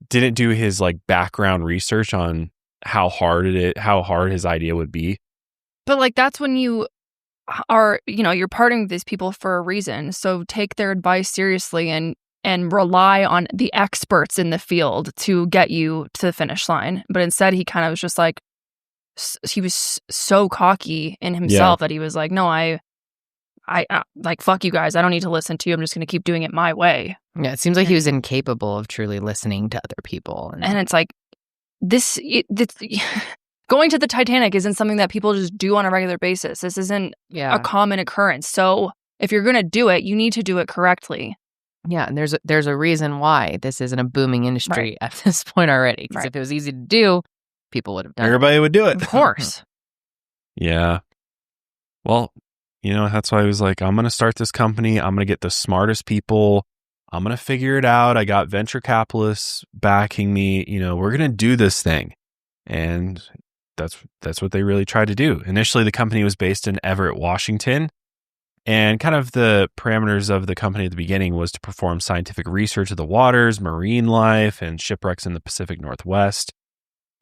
didn't do his like background research on how hard his idea would be. But like, that's when you are, you're partnering with these people for a reason. So take their advice seriously and rely on the experts in the field to get you to the finish line. But instead, he kind of was just like, he was so cocky in himself that he was like, no, I like, fuck you guys. I don't need to listen to you. I'm just going to keep doing it my way. Yeah, it seems like he was incapable of truly listening to other people. And it's like, going to the Titanic isn't something that people just do on a regular basis. This isn't a common occurrence. So if you're going to do it, you need to do it correctly. Yeah, and there's a reason why this isn't a booming industry at this point already. Because if it was easy to do, people would have done Everybody would do it. Of course. Yeah. Well, that's why I was like, I'm going to start this company. I'm going to get the smartest people. I'm going to figure it out. I got venture capitalists backing me. We're going to do this thing. And that's what they really tried to do. Initially, the company was based in Everett, Washington. And kind of the parameters of the company at the beginning was to perform scientific research of the waters, marine life, and shipwrecks in the Pacific Northwest.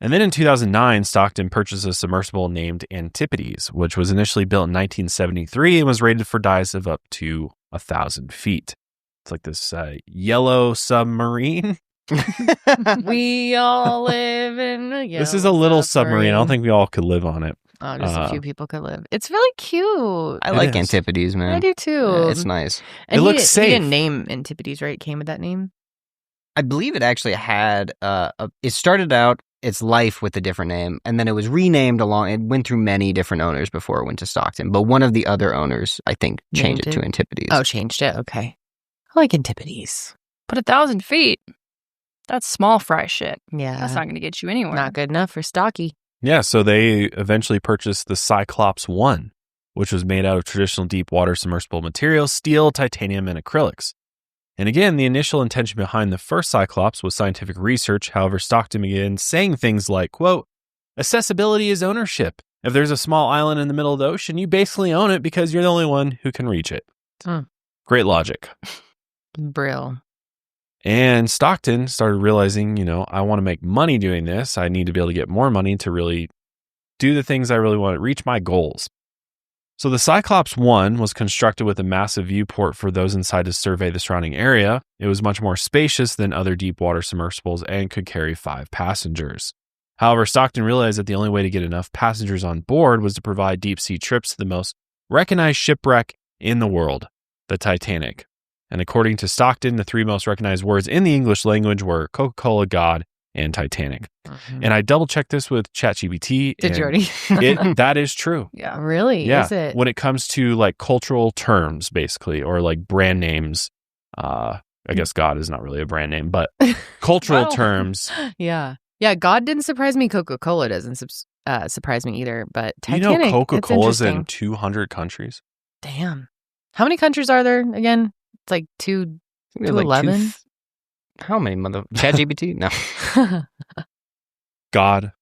And then in 2009, Stockton purchased a submersible named Antipodes, which was initially built in 1973 and was rated for dives of up to 1,000 feet. It's like this yellow submarine. We all live in a yellow This is a little submarine. I don't think we all could live on it. Oh, just a few people could live. It's really cute. I like Antipodes, man. I do too. Yeah, it's nice. And it looks safe. He didn't name Antipodes, right? It came with that name? I believe it actually had, it started out its life with a different name, and then it was renamed it went through many different owners before it went to Stockton, but one of the other owners, I think, changed it to Antipodes. Oh, changed it? Okay. I like Antipodes. But 1,000 feet, that's small fry shit. Yeah. That's not going to get you anywhere. Not good enough for stocky. Yeah, so they eventually purchased the Cyclops 1, which was made out of traditional deep water submersible materials, steel, titanium, and acrylics. And again, the initial intention behind the first Cyclops was scientific research. However, Stockton began saying things like, quote, accessibility is ownership. If there's a small island in the middle of the ocean, you basically own it because you're the only one who can reach it. Great logic. Brill. And Stockton started realizing, I want to make money doing this. I need to be able to get more money to really do the things I really want to reach my goals. So the Cyclops 1 was constructed with a massive viewport for those inside to survey the surrounding area. It was much more spacious than other deep water submersibles and could carry 5 passengers. However, Stockton realized that the only way to get enough passengers on board was to provide deep sea trips to the most recognized shipwreck in the world, the Titanic. And according to Stockton, the 3 most recognized words in the English language were Coca-Cola, God, and Titanic. And I double-checked this with ChatGPT. Did you already? That is true. Yeah. Really? Yeah. Is it? When it comes to like cultural terms, basically, or like brand names, I guess God is not really a brand name, but cultural terms. Yeah. Yeah, God didn't surprise me. Coca-Cola doesn't surprise me either, but Titanic, Coca-Cola's in 200 countries? Damn. How many countries are there again? It's like 211? How many ChatGPT? No. God.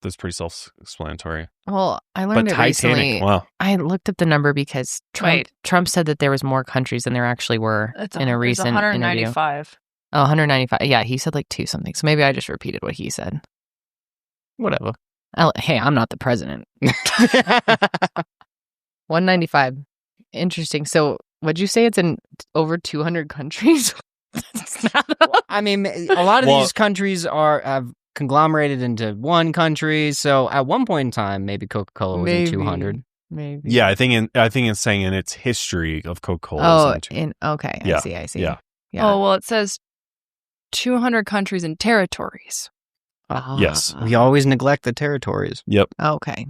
That's pretty self-explanatory. Well, I learned it recently. Wow. I looked up the number because Trump said that there was more countries than there actually were in a recent 195. interview. Oh, 195. Yeah, he said like 2 something. So maybe I just repeated what he said. Whatever. Hey, I'm not the president. 195. Interesting. So what'd you say? It's in over 200 countries? I mean, a lot of these countries have conglomerated into one country. So at one point in time, maybe Coca-Cola was in 200. Maybe. Yeah, I think it's saying in its history of Coca-Cola. Okay. Yeah. I see. Yeah. Oh, well, it says 200 countries and territories. Yes. We always neglect the territories. Yep. Okay.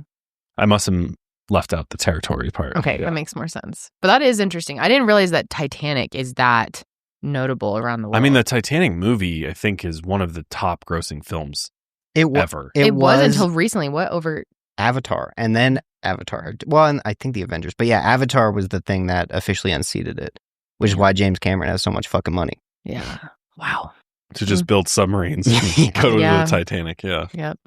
I must have left out the territory part. Okay, that makes more sense. But that is interesting. I didn't realize that Titanic is that notable around the world. I mean, the Titanic movie, I think, is one of the top grossing films ever. It was until recently. What, over Avatar, and then Avatar. Well, and I think the Avengers, but yeah, Avatar was the thing that officially unseated it, which is why James Cameron has so much fucking money. Yeah. Wow. To just build submarines and go to the Titanic. Yeah. Yep.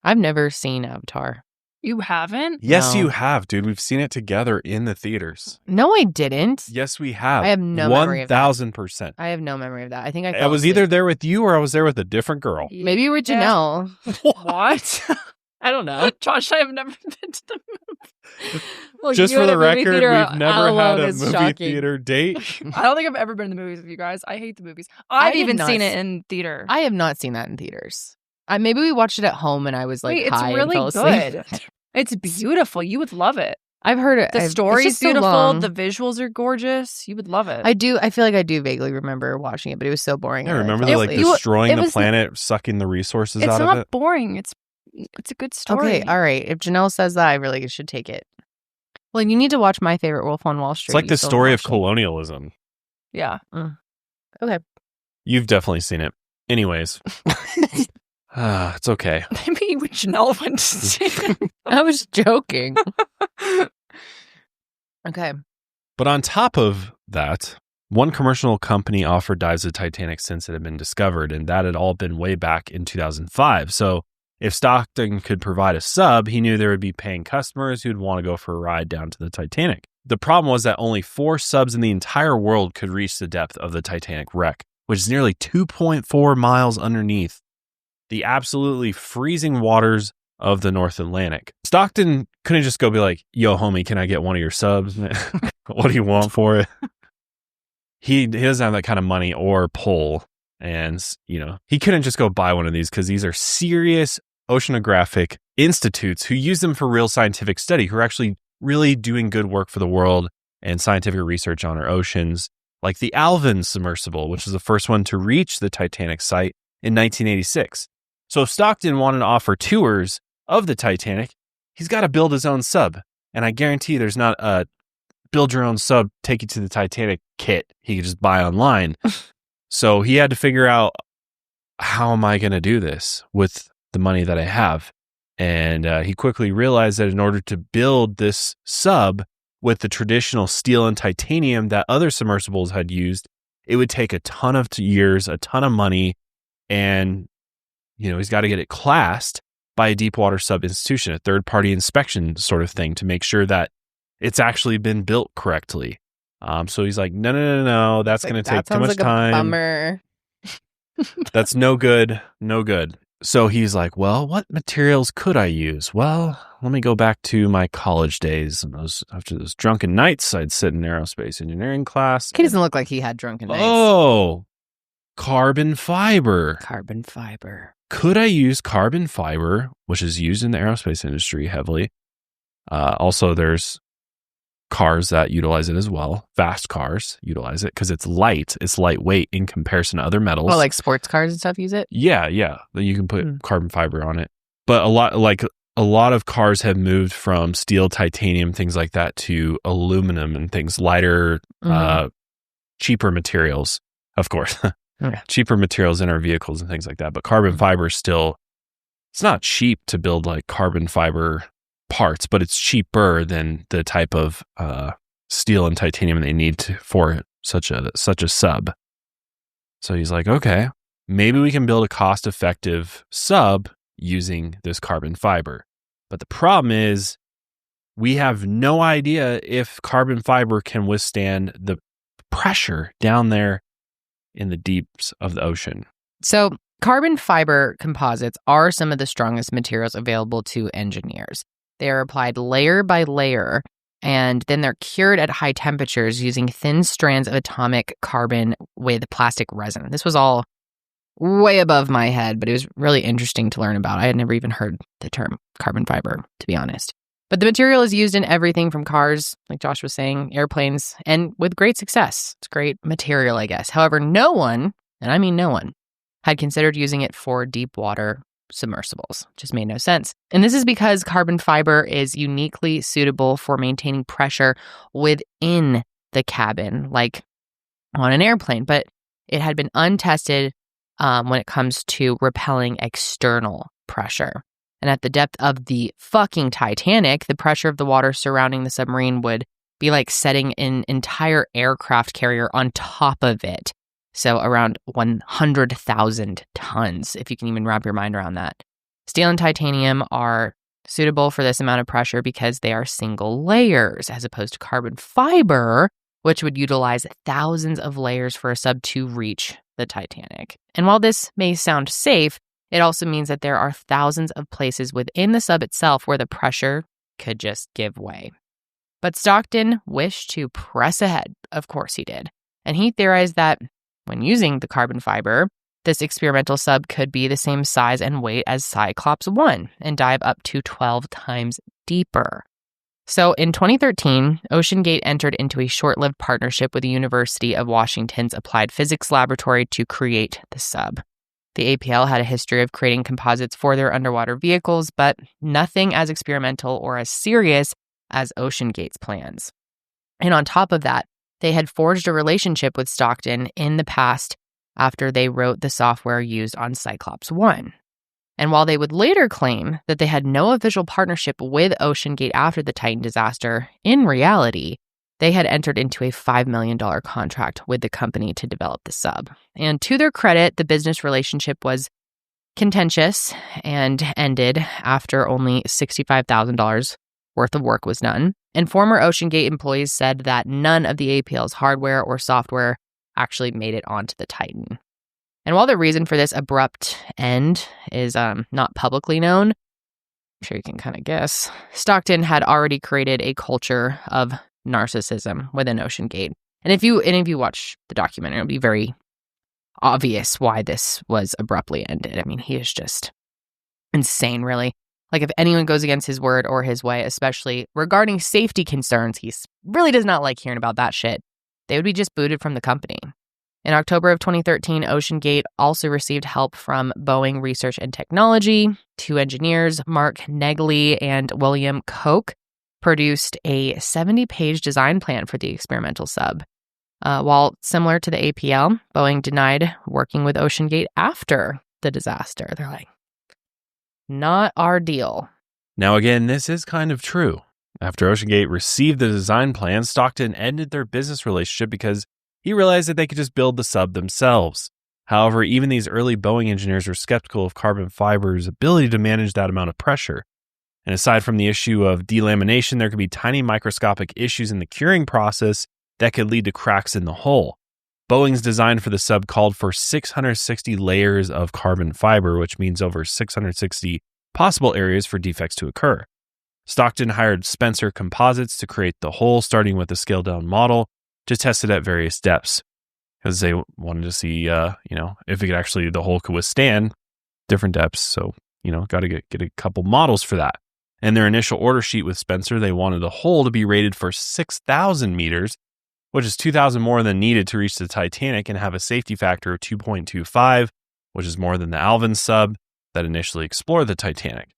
I've never seen Avatar. You haven't? Yes, No. you have, dude. We've seen it together in the theaters. No, I didn't. Yes, we have. I have no memory of that. 1,000%. I have no memory of that. I think I was either there with you or I was there with a different girl. Maybe you were Janelle. What? I don't know. Josh, I have never been to the movie. Well, Just you for at the a movie record, theater we've never had alone a is movie shocking. theater date. I don't think I've ever been to the movies with you guys. I hate the movies. I I've did even not seen s- it in theater. I have not seen that in theaters. Maybe we watched it at home and I was like Wait, high it's really and fell asleep. good. It's beautiful. You would love it. I've heard it. The it's story's just so beautiful. long. The visuals are gorgeous. You would love it. I feel like I do vaguely remember watching it, but it was so boring. Yeah, I remember fell they like asleep. destroying it the was- planet, sucking the resources it's out not of it? boring. It's a good story. Okay, all right. If Janelle says that, I really should take it. Well, you need to watch My Favorite Wolf on Wall Street. It's like You the still story haven't of watched it. colonialism. Yeah. You've definitely seen it. Anyways. It's okay. Maybe you and Janelle went to see it. I was joking. Okay. But on top of that, one commercial company offered dives the Titanic since it had been discovered, and that had all been way back in 2005. So if Stockton could provide a sub, he knew there would be paying customers who'd want to go for a ride down to the Titanic. The problem was that only 4 subs in the entire world could reach the depth of the Titanic wreck, which is nearly 2.4 miles underneath the absolutely freezing waters of the North Atlantic. Stockton couldn't just go be like, yo, homie, can I get one of your subs? What do you want for it? He doesn't have that kind of money or pull. And, he couldn't just go buy one of these because these are serious oceanographic institutes who use them for real scientific study, who are actually really doing good work for the world and scientific research on our oceans, like the Titan Submersible, which was the first one to reach the Titanic site in 1986. So if Stockton wanted to offer tours of the Titanic, he's got to build his own sub. And I guarantee there's not a build your own sub, take you to the Titanic kit he could just buy online. So he had to figure out, how am I going to do this with the money that I have? And he quickly realized that in order to build this sub with the traditional steel and titanium that other submersibles had used, it would take a ton of years, a ton of money, and he's got to get it classed by a deep water sub institution, a third-party inspection sort of thing to make sure that it's actually been built correctly. So he's like, no, that's going to take too much time. Bummer. That's no good. So he's like, well, what materials could I use? Well, let me go back to my college days. And after those drunken nights, I'd sit in aerospace engineering class. He doesn't look like he had drunken nights. Oh, carbon fiber. Carbon fiber. Could I use carbon fiber, which is used in the aerospace industry heavily? Also, there's cars that utilize it as well. Fast cars utilize it because it's light. It's lightweight in comparison to other metals. Well, like sports cars and stuff use it? Yeah. You can put carbon fiber on it. But a lot of cars have moved from steel, titanium, things like that to aluminum and things lighter, cheaper materials, of course. Okay. Cheaper materials in our vehicles and things like that. But carbon fiber still, it's not cheap to build like carbon fiber parts, but it's cheaper than the type of steel and titanium they need for such a sub. So he's like, okay, maybe we can build a cost-effective sub using this carbon fiber. But the problem is we have no idea if carbon fiber can withstand the pressure down there in the deeps of the ocean. So carbon fiber composites are some of the strongest materials available to engineers. They are applied layer by layer, and then they're cured at high temperatures using thin strands of atomic carbon with plastic resin. This was all way above my head, but it was really interesting to learn about. I had never even heard the term carbon fiber, to be honest. But the material is used in everything from cars, like Josh was saying, airplanes, and with great success. It's great material, I guess. However, no one, and I mean no one, had considered using it for deep water submersibles. Just made no sense. And this is because carbon fiber is uniquely suitable for maintaining pressure within the cabin, like on an airplane. But it had been untested when it comes to repelling external pressure. And at the depth of the fucking Titanic, the pressure of the water surrounding the submarine would be like setting an entire aircraft carrier on top of it. So around 100,000 tons, if you can even wrap your mind around that. Steel and titanium are suitable for this amount of pressure because they are single layers, as opposed to carbon fiber, which would utilize thousands of layers for a sub to reach the Titanic. And while this may sound safe, it also means that there are thousands of places within the sub itself where the pressure could just give way. But Stockton wished to press ahead. Of course he did. And he theorized that when using the carbon fiber, this experimental sub could be the same size and weight as Cyclops 1 and dive up to 12 times deeper. So in 2013, Oceangate entered into a short-lived partnership with the University of Washington's Applied Physics Laboratory to create the sub. The APL had a history of creating composites for their underwater vehicles, but nothing as experimental or as serious as Oceangate's plans. And on top of that, they had forged a relationship with Stockton in the past after they wrote the software used on Cyclops 1. And while they would later claim that they had no official partnership with Oceangate after the Titan disaster, in reality, they had entered into a $5 million contract with the company to develop the sub. And to their credit, the business relationship was contentious and ended after only $65,000 worth of work was done. And former Oceangate employees said that none of the APL's hardware or software actually made it onto the Titan. And while the reason for this abrupt end is not publicly known, I'm sure you can kind of guess, Stockton had already created a culture of narcissism within Oceangate. And if you watch the documentary, it'll be very obvious why this was abruptly ended. I mean, he is just insane, really. Like, if anyone goes against his word or his way, especially regarding safety concerns, he really does not like hearing about that shit. They would be just booted from the company. In October of 2013, Oceangate also received help from Boeing Research and Technology. 2 engineers, Mark Negley and William Koch, produced a 70-page design plan for the experimental sub. While similar to the APL, Boeing denied working with Oceangate after the disaster. They're like, not our deal. Now, again, this is kind of true. After Oceangate received the design plan, Stockton ended their business relationship because he realized that they could just build the sub themselves. However, even these early Boeing engineers were skeptical of carbon fiber's ability to manage that amount of pressure. And aside from the issue of delamination, there could be tiny microscopic issues in the curing process that could lead to cracks in the hull. Boeing's design for the sub called for 660 layers of carbon fiber, which means over 660 possible areas for defects to occur. Stockton hired Spencer Composites to create the hull, starting with a scaled-down model, to test it at various depths, because they wanted to see, if it could actually, the hull could withstand different depths. So, got to get a couple models for that. In their initial order sheet with Spencer, they wanted the hull to be rated for 6,000 meters, which is 2,000 more than needed to reach the Titanic, and have a safety factor of 2.25, which is more than the Alvin sub that initially explored the Titanic.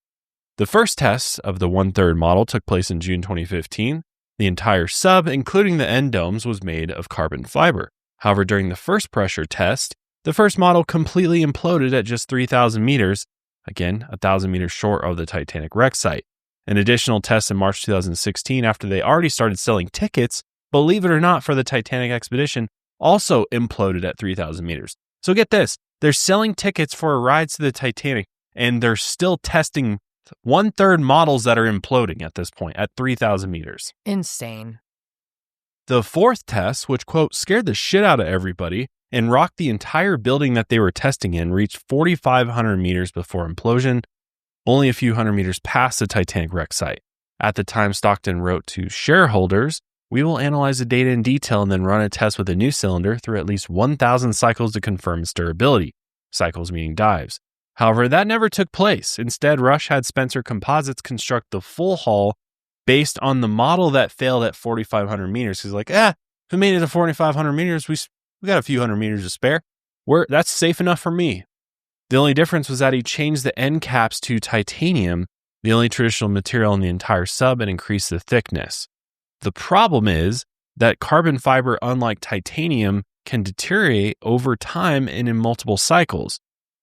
The first test of the 1/3 model took place in June 2015. The entire sub, including the end domes, was made of carbon fiber. However, during the first pressure test, the first model completely imploded at just 3,000 meters, again, 1,000 meters short of the Titanic wreck site. An additional test in March 2016, after they already started selling tickets, believe it or not, for the Titanic expedition, also imploded at 3,000 meters. So get this, they're selling tickets for rides to the Titanic, and they're still testing 1/3 models that are imploding at this point at 3,000 meters. Insane. The fourth test, which, quote, scared the shit out of everybody and rocked the entire building that they were testing in, reached 4,500 meters before implosion, only a few hundred meters past the Titanic wreck site. At the time, Stockton wrote to shareholders, "We will analyze the data in detail and then run a test with a new cylinder through at least 1,000 cycles to confirm its durability," cycles meaning dives. However, that never took place. Instead, Rush had Spencer Composites construct the full hull based on the model that failed at 4,500 meters. He's like, if we made it to 4,500 meters, we got a few hundred meters to spare. That's safe enough for me. The only difference was that he changed the end caps to titanium, the only traditional material in the entire sub, and increased the thickness. The problem is that carbon fiber, unlike titanium, can deteriorate over time and in multiple cycles.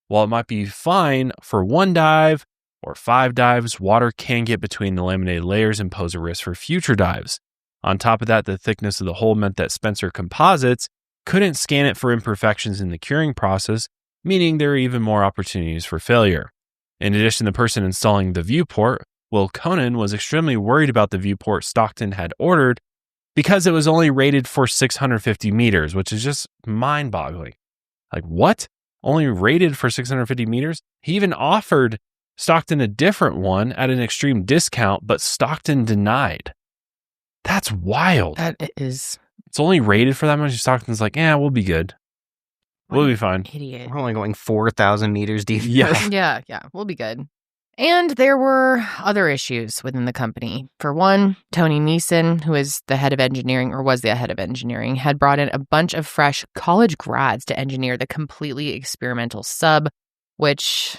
While it might be fine for one dive or 5 dives, water can get between the laminated layers and pose a risk for future dives. On top of that, the thickness of the hull meant that Spencer Composites couldn't scan it for imperfections in the curing process, meaning there are even more opportunities for failure. In addition, the person installing the viewport, Will Conan, was extremely worried about the viewport Stockton had ordered because it was only rated for 650 meters, which is just mind-boggling. Like, what? Only rated for 650 meters? He even offered Stockton a different one at an extreme discount, but Stockton denied. That's wild. That is. It's only rated for that much. Stockton's like, yeah, we'll be good. We'll be fine. Idiot. We're only going 4,000 meters deep. Yeah, we'll be good. And there were other issues within the company. For one, Tony Neeson, who is the head of engineering, or was the head of engineering, had brought in a bunch of fresh college grads to engineer the completely experimental sub, which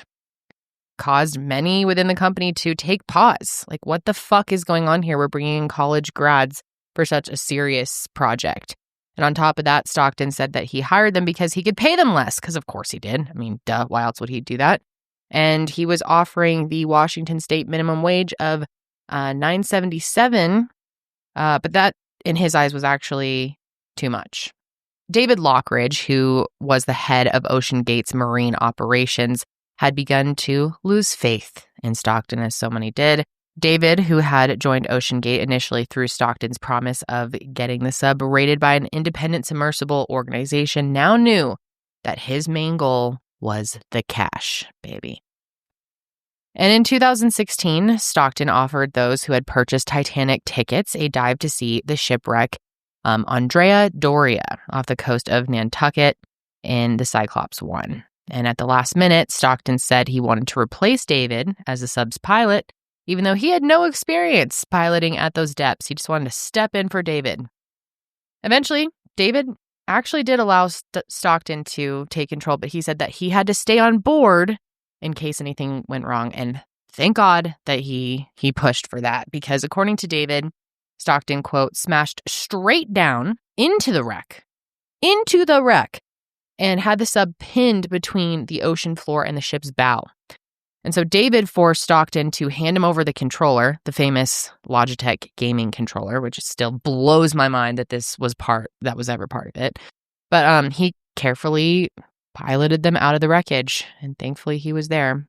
caused many within the company to take pause. Like, what the fuck is going on here? We're bringing in college grads for such a serious project. And on top of that, Stockton said that he hired them because he could pay them less, because of course he did. I mean, duh, why else would he do that? And he was offering the Washington state minimum wage of $9.77, but that, in his eyes, was actually too much. David Lockridge, who was the head of Oceangate's marine operations, had begun to lose faith in Stockton, as so many did. David, who had joined Oceangate initially through Stockton's promise of getting the sub rated by an independent submersible organization, now knew that his main goal was the cash, baby. And in 2016, Stockton offered those who had purchased Titanic tickets a dive to see the shipwreck Andrea Doria off the coast of Nantucket in the Cyclops 1. And at the last minute, Stockton said he wanted to replace David as the sub's pilot, even though he had no experience piloting at those depths. He just wanted to step in for David. Eventually, David actually did allow Stockton to take control, but he said that he had to stay on board in case anything went wrong. And thank God that he pushed for that, because according to David, Stockton, quote, smashed straight down into the wreck, and had the sub pinned between the ocean floor and the ship's bow. And so David forced Stockton to hand him over the controller, the famous Logitech gaming controller, which still blows my mind that this was ever part of it. But he carefully piloted them out of the wreckage, and thankfully he was there.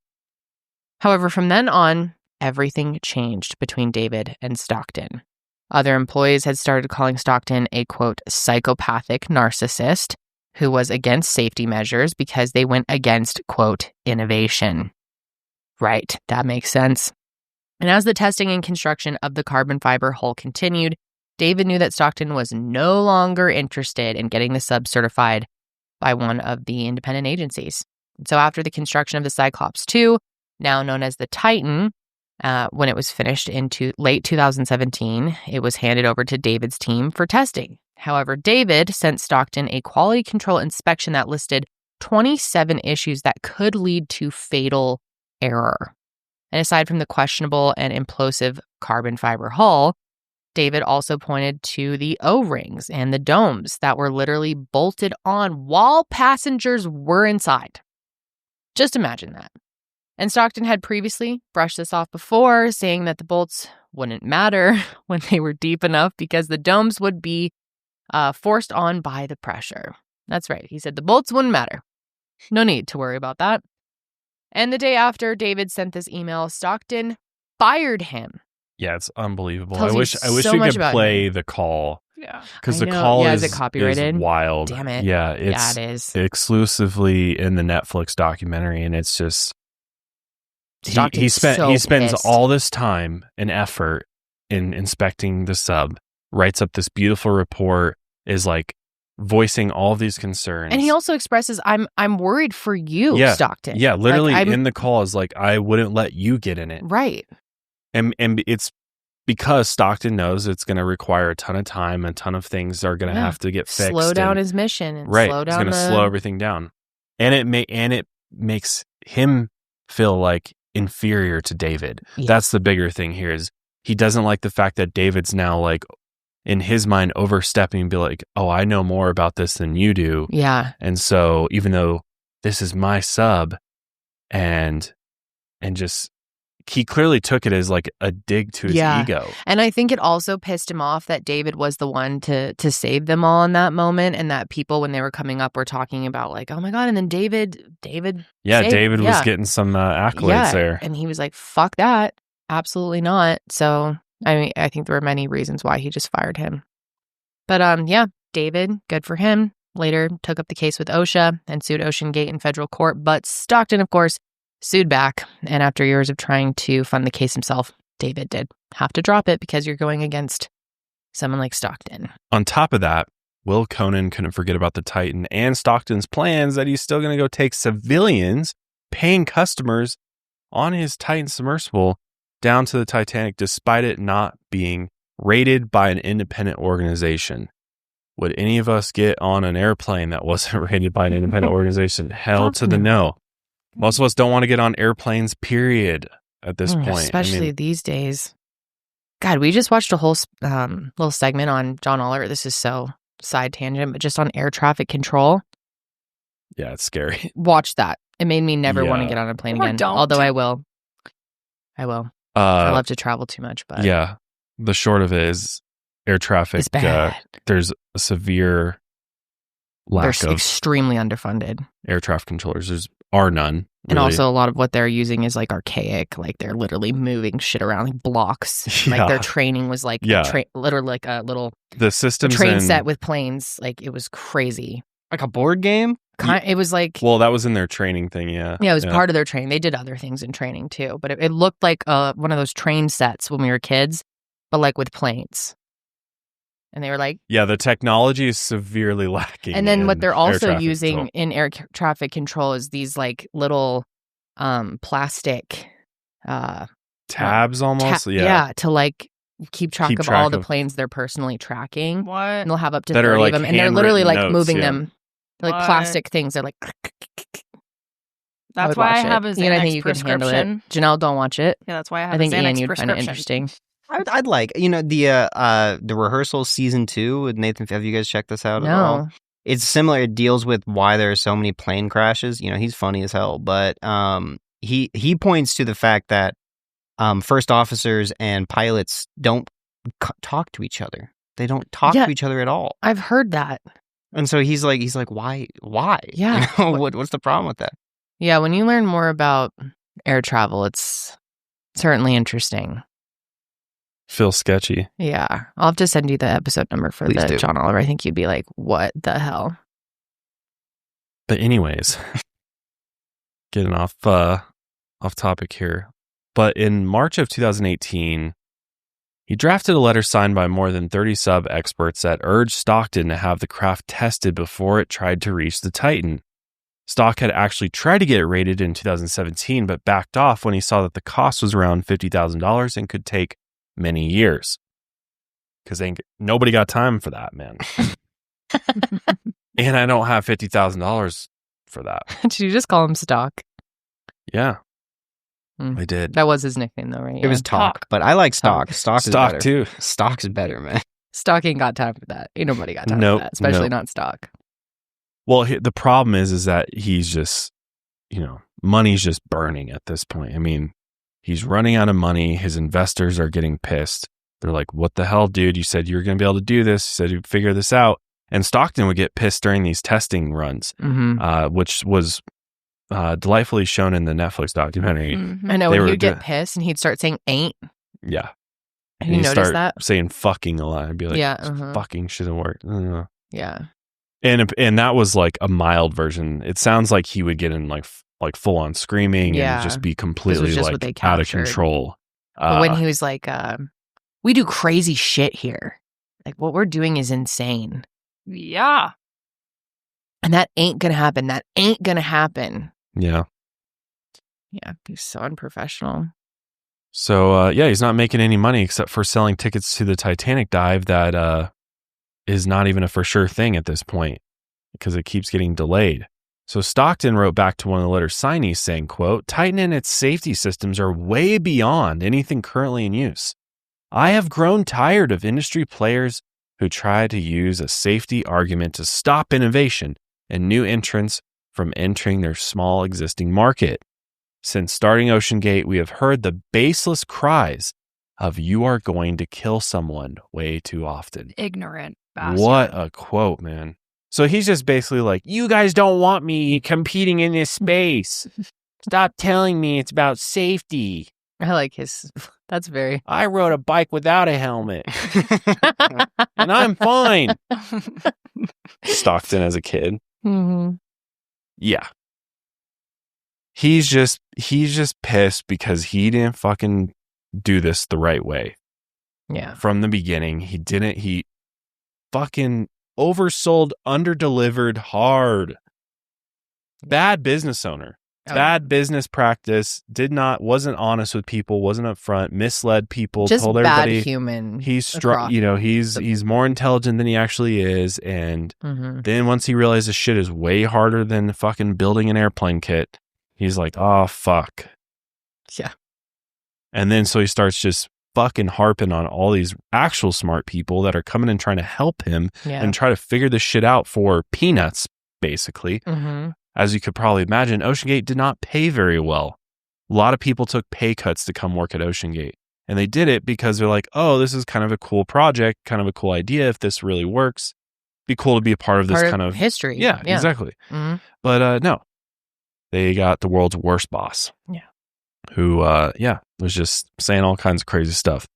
However, from then on, everything changed between David and Stockton. Other employees had started calling Stockton a, quote, psychopathic narcissist who was against safety measures because they went against, quote, innovation. Right, that makes sense. And as the testing and construction of the carbon fiber hull continued, David knew that Stockton was no longer interested in getting the sub certified by one of the independent agencies. And so after the construction of the Cyclops 2, now known as the Titan, when it was finished in late 2017, it was handed over to David's team for testing. However, David sent Stockton a quality control inspection that listed 27 issues that could lead to fatal error. And aside from the questionable and implosive carbon fiber hull, David also pointed to the O-rings and the domes that were literally bolted on while passengers were inside. Just imagine that. And Stockton had previously brushed this off before, saying that the bolts wouldn't matter when they were deep enough because the domes would be forced on by the pressure. That's right. He said the bolts wouldn't matter. No need to worry about that. And the day after David sent this email, Stockton fired him. Yeah, it's unbelievable. Tells I wish so we much could about play him. the call. Yeah. Because I the know. call Yeah, is it copyrighted? wild. Damn it. Yeah, Yeah, it's it is. exclusively in the Netflix documentary, and it's just he Stockton's so spends pissed. all this time and effort in inspecting the sub, writes up this beautiful report, is like voicing all of these concerns. And he also expresses, I'm worried for you, Yeah. Stockton. Yeah, literally Like, in the call is like, I wouldn't let you get in it. Right. And it's because Stockton knows it's going to require a ton of time, a ton of things are going to have to get fixed. Slow down and, his mission and right, slow it's down going to slow everything down. And it makes him feel like inferior to David. Yeah. That's the bigger thing here is he doesn't like the fact that David's now like in his mind overstepping and be like, oh, I know more about this than you do. Yeah. And so even though this is my sub and just he clearly took it as like a dig to his ego. And I think it also pissed him off that David was the one to save them all in that moment, and that people, when they were coming up, were talking about like, oh my God. And then David David was getting some accolades there. And he was like, fuck that. Absolutely not. So, I mean, I think there were many reasons why he just fired him. But David, good for him, later took up the case with OSHA and sued Oceangate in federal court. But Stockton, of course, sued back. And after years of trying to fund the case himself, David did have to drop it because you're going against someone like Stockton. On top of that, Will Conan couldn't forget about the Titan and Stockton's plans that he's still going to go take civilians, paying customers on his Titan Submersible down to the Titanic, despite it not being rated by an independent organization. Would any of us get on an airplane that wasn't rated by an independent organization? Hell to the no. Most of us don't want to get on airplanes, period, at this point. Especially these days. God, we just watched a whole little segment on John Oliver. This is so side tangent, but just on air traffic control. Yeah, it's scary. Watch that. It made me never want to get on a plane again. Don't. Although I will. I love to travel too much, but yeah, the short of it is air traffic. It's bad. There's a severe lack They're of extremely underfunded. Air traffic controllers. There are none. And really. Also, a lot of what they're using is like archaic. Like they're literally moving shit around like blocks. Yeah. Like their training was like literally like a little the systems train set with planes. Like it was crazy. Like a board game? It was like that was in their training thing. Yeah, it was part of their training. They did other things in training too, but it looked like one of those train sets when we were kids, but like with planes. And they were like, the technology is severely lacking. And then what they're also using control. in air traffic control is these like little plastic tabs almost. To like keep track of all the planes they're personally tracking. What? And they'll have up to that 30 like of them, and they're literally like notes, moving them. They're like plastic things. They're like. That's why I have a Xanax prescription. Janelle, don't watch it. Yeah, that's why I have. I think a Xanax Ian, you'd prescription. find it interesting. I'd like, the rehearsal season 2 with Nathan. Have you guys checked this out at all? It's similar. It deals with why there are so many plane crashes. He's funny as hell, but he points to the fact that first officers and pilots don't talk to each other. They don't talk to each other at all. I've heard that. And so he's like, why? Yeah. What's the problem with that? Yeah, when you learn more about air travel, it's certainly interesting. Feels sketchy. Yeah. I'll have to send you the episode number for Please the do. John Oliver. I think you'd be like, what the hell? But anyways, getting off topic here. But in March of 2018, he drafted a letter signed by more than 30 sub experts that urged Stockton to have the craft tested before it tried to reach the Titan. Stock had actually tried to get it rated in 2017, but backed off when he saw that the cost was around $50,000 and could take many years. Because nobody got time for that, man. And I don't have $50,000 for that. Did you just call him Stock? Yeah, I did. That was his nickname, though, right? It was Talk, but I like Stock. Stock is better. Too. Stock's better, man. Stock ain't got time for that. Ain't nobody got time for that, especially not Stock. Well, the problem is that he's just, money's just burning at this point. I mean, he's running out of money. His investors are getting pissed. They're like, what the hell, dude? You said you were going to be able to do this. You said you'd figure this out. And Stockton would get pissed during these testing runs, which was delightfully shown in the Netflix documentary. Mm-hmm. I know, when he'd get pissed and he'd start saying ain't. Yeah. Have you noticed that? Saying fucking a lot. I'd be like, fucking shouldn't work. Yeah. And that was like a mild version. It sounds like he would get in like full on screaming and just be completely like out of control. But when he was like, we do crazy shit here. Like what we're doing is insane. Yeah. And that ain't gonna happen. That ain't gonna happen. Yeah. Yeah. He's so unprofessional. So, he's not making any money except for selling tickets to the Titanic dive that is not even a for sure thing at this point because it keeps getting delayed. So Stockton wrote back to one of the letter signees saying, quote, Titan and its safety systems are way beyond anything currently in use. I have grown tired of industry players who try to use a safety argument to stop innovation and new entrants from entering their small existing market. Since starting Oceangate, we have heard the baseless cries of "you are going to kill someone" way too often. Ignorant bastard. What a quote, man. So he's just basically like, you guys don't want me competing in this space. Stop telling me it's about safety. I like his. That's very. I rode a bike without a helmet. And I'm fine. Stockton as a kid. Mm-hmm. Yeah. He's just pissed because he didn't fucking do this the right way. Yeah. From the beginning. He fucking oversold, underdelivered hard. Bad business owner. Bad business practice. Wasn't honest with people, wasn't upfront, misled people, Just told everybody bad human. he's he's more intelligent than he actually is. And then once he realizes shit is way harder than fucking building an airplane kit, he's like, oh fuck. Yeah. And then so he starts just fucking harping on all these actual smart people that are coming and trying to help him and try to figure this shit out for peanuts, basically. As you could probably imagine, Oceangate did not pay very well. A lot of people took pay cuts to come work at Oceangate. And they did it because they're like, oh, this is kind of a cool project, kind of a cool idea. If this really works, be cool to be a part of this kind of history. Yeah, exactly. But no, they got the world's worst boss. Yeah. Who, was just saying all kinds of crazy stuff.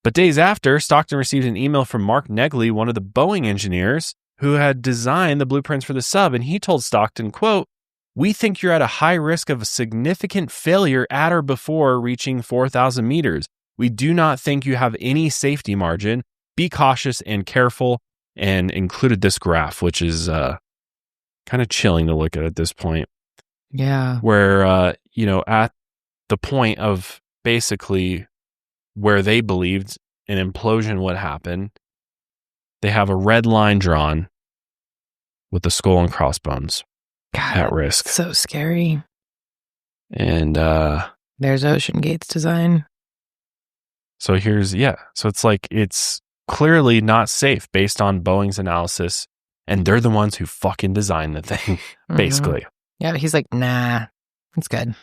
But days after, Stockton received an email from Mark Negley, one of the Boeing engineers, who had designed the blueprints for the sub, and he told Stockton, quote, "We think you're at a high risk of a significant failure at or before reaching 4,000 meters. We do not think you have any safety margin. Be cautious and careful," and included this graph, which is kind of chilling to look at this point. Yeah. Where, at the point of basically where they believed an implosion would happen, they have a red line drawn with the skull and crossbones at risk. So scary. And there's Oceangate's design. So so it's like it's clearly not safe based on Boeing's analysis, and they're the ones who fucking designed the thing, basically. Yeah, he's like, nah, it's good.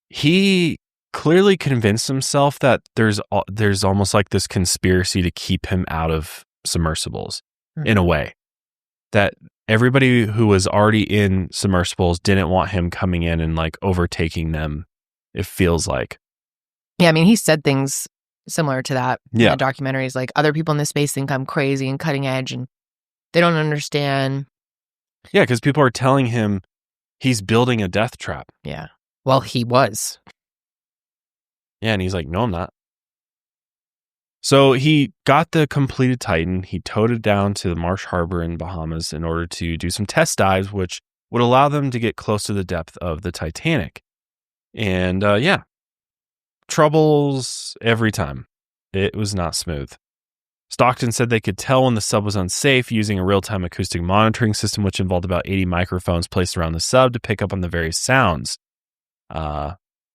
He clearly convinced himself that there's almost like this conspiracy to keep him out of submersibles in a way, that everybody who was already in submersibles didn't want him coming in and like overtaking them, it feels like. Yeah, I mean, he said things similar to that in the documentaries, like other people in this space think I'm crazy and cutting edge and they don't understand. Yeah, because people are telling him he's building a death trap. Yeah. Well, he was. Yeah, and he's like, no, I'm not. So he got the completed Titan. He towed it down to the Marsh Harbor in Bahamas in order to do some test dives, which would allow them to get close to the depth of the Titanic. And troubles every time. It was not smooth. Stockton said they could tell when the sub was unsafe using a real-time acoustic monitoring system, which involved about 80 microphones placed around the sub to pick up on the various sounds.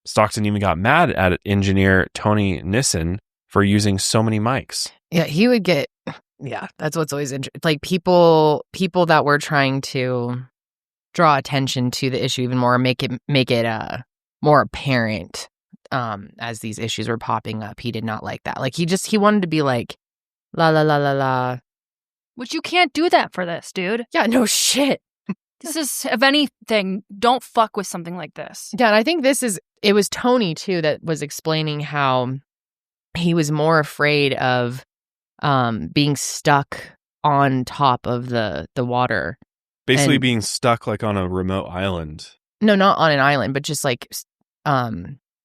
Stockton even got mad at engineer Tony Nissen for using so many mics. Yeah, he would get. Yeah, that's what's always interesting. Like people that were trying to draw attention to the issue even more, make it more apparent as these issues were popping up. He did not like that. Like he wanted to be like, la la la la la. Which you can't do that for this, dude. Yeah, no shit. This is, if anything, don't fuck with something like this. Yeah, and I think it was Tony too that was explaining how he was more afraid of being stuck on top of the water. Basically being stuck like on a remote island. No, not on an island, but just like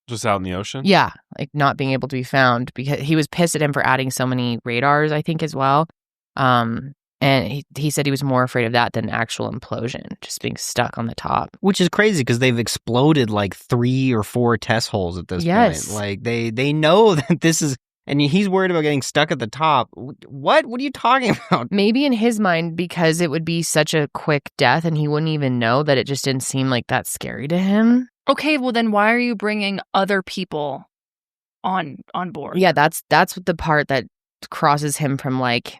just out in the ocean? Yeah, like not being able to be found, because he was pissed at him for adding so many radars, I think, as well. And he said he was more afraid of that than actual implosion, just being stuck on the top. Which is crazy because they've exploded like 3 or 4 test holes at this point. Like they know that this is, and he's worried about getting stuck at the top. What are you talking about? Maybe in his mind, because it would be such a quick death and he wouldn't even know, that it just didn't seem like that scary to him. Okay, well then why are you bringing other people on board? Yeah, that's what the part that crosses him from like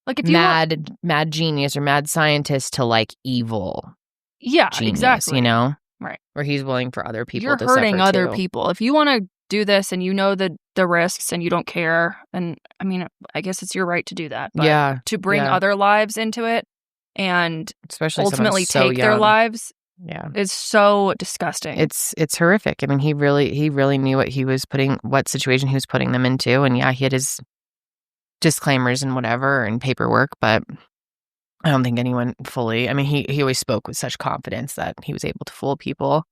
if you mad genius or mad scientist to like evil. Yeah, genius, exactly. You know? Right. where he's willing for other people You're to hurting suffer other too. people. If you want to do this and you know the risks and you don't care, and I mean, I guess it's your right to do that. But to bring other lives into it and especially ultimately so take their lives is so disgusting. It's horrific. I mean, he really knew what situation he was putting them into, and he had his disclaimers and whatever and paperwork, but I don't think anyone fully. I mean, he always spoke with such confidence that he was able to fool people.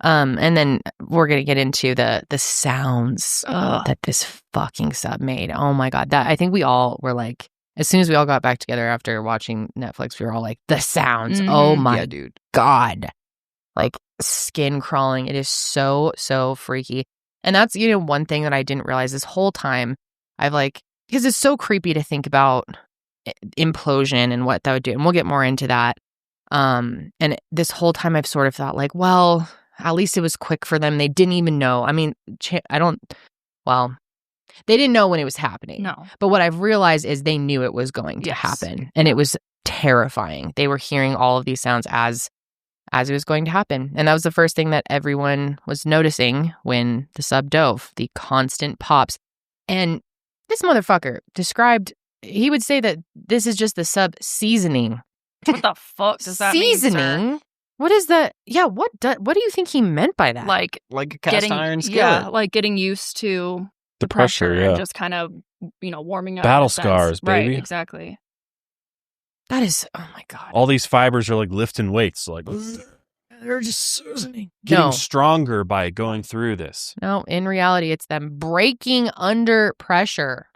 And then we're gonna get into the sounds that this fucking sub made. Oh my god, that I think we all were like, as soon as we all got back together after watching Netflix, we were all like, the sounds. Mm-hmm. Oh my god, like skin crawling. It is so freaky. And that's one thing that I didn't realize this whole time. I've because it's so creepy to think about implosion and what that would do, and we'll get more into that. And this whole time I've sort of thought well, at least it was quick for them. They didn't even know. I mean, they didn't know when it was happening. No. But what I've realized is they knew it was going to happen, and it was terrifying. They were hearing all of these sounds as it was going to happen, and that was the first thing that everyone was noticing when the sub dove. The constant pops, and this motherfucker described. He would say that this is just the sub seasoning. What the fuck does that mean, sir? Seasoning? What is that? Yeah, what do you think he meant by that? Like a cast iron skillet. Yeah, like getting used to the pressure, and just kind of, warming up. Battle scars, baby. Right, exactly. That is, oh my god. All these fibers are like lifting weights, like they're just getting stronger by going through this. No, in reality, it's them breaking under pressure.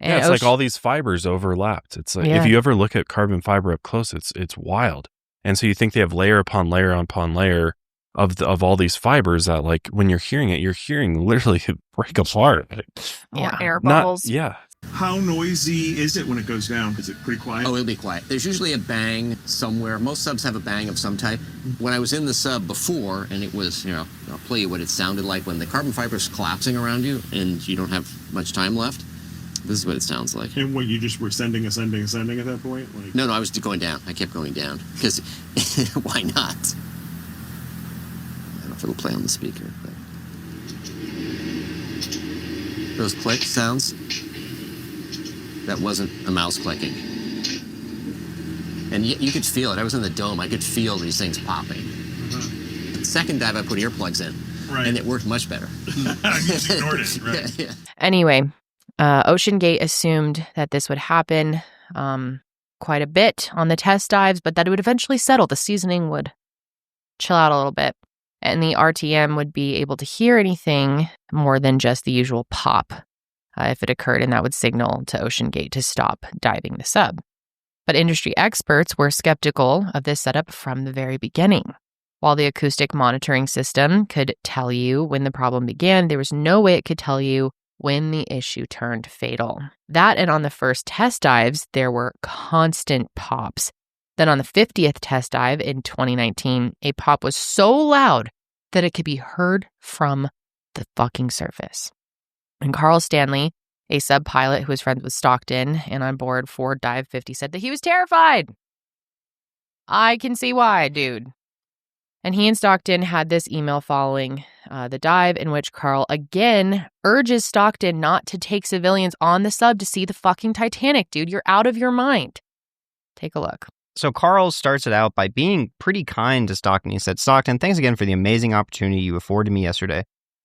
And it's like all these fibers overlapped. It's like if you ever look at carbon fiber up close, it's wild. And so you think they have layer upon layer upon layer of all these fibers that, like, when you're hearing it, you're hearing literally break apart. Air bubbles. How noisy is it when it goes down? Is it pretty quiet? Oh, it'll be quiet. There's usually a bang somewhere. Most subs have a bang of some type. When I was in the sub before, and it was, I'll play you what it sounded like when the carbon fiber's collapsing around you and you don't have much time left. This is what it sounds like. And what, you just were ascending at that point? No, I was going down. I kept going down. Because, why not? I don't know if it'll play on the speaker. But those click sounds, that wasn't a mouse clicking. And you could feel it. I was in the dome. I could feel these things popping. The second dive, I put earplugs in. Right. And it worked much better. You just ignored it, right? Yeah. Anyway, Oceangate assumed that this would happen quite a bit on the test dives, but that it would eventually settle. The seasoning would chill out a little bit, and the RTM would be able to hear anything more than just the usual pop if it occurred, and that would signal to Oceangate to stop diving the sub. But industry experts were skeptical of this setup from the very beginning. While the acoustic monitoring system could tell you when the problem began, there was no way it could tell you when the issue turned fatal. That, and on the first test dives, there were constant pops. Then on the 50th test dive in 2019, a pop was so loud that it could be heard from the fucking surface. And Carl Stanley, a sub pilot who was friends with Stockton and on board for Dive 50, said that he was terrified. I can see why, dude. And he and Stockton had this email following the dive in which Carl again urges Stockton not to take civilians on the sub to see the fucking Titanic, dude. You're out of your mind. Take a look. So Carl starts it out by being pretty kind to Stockton. He said, "Stockton, thanks again for the amazing opportunity you afforded me yesterday.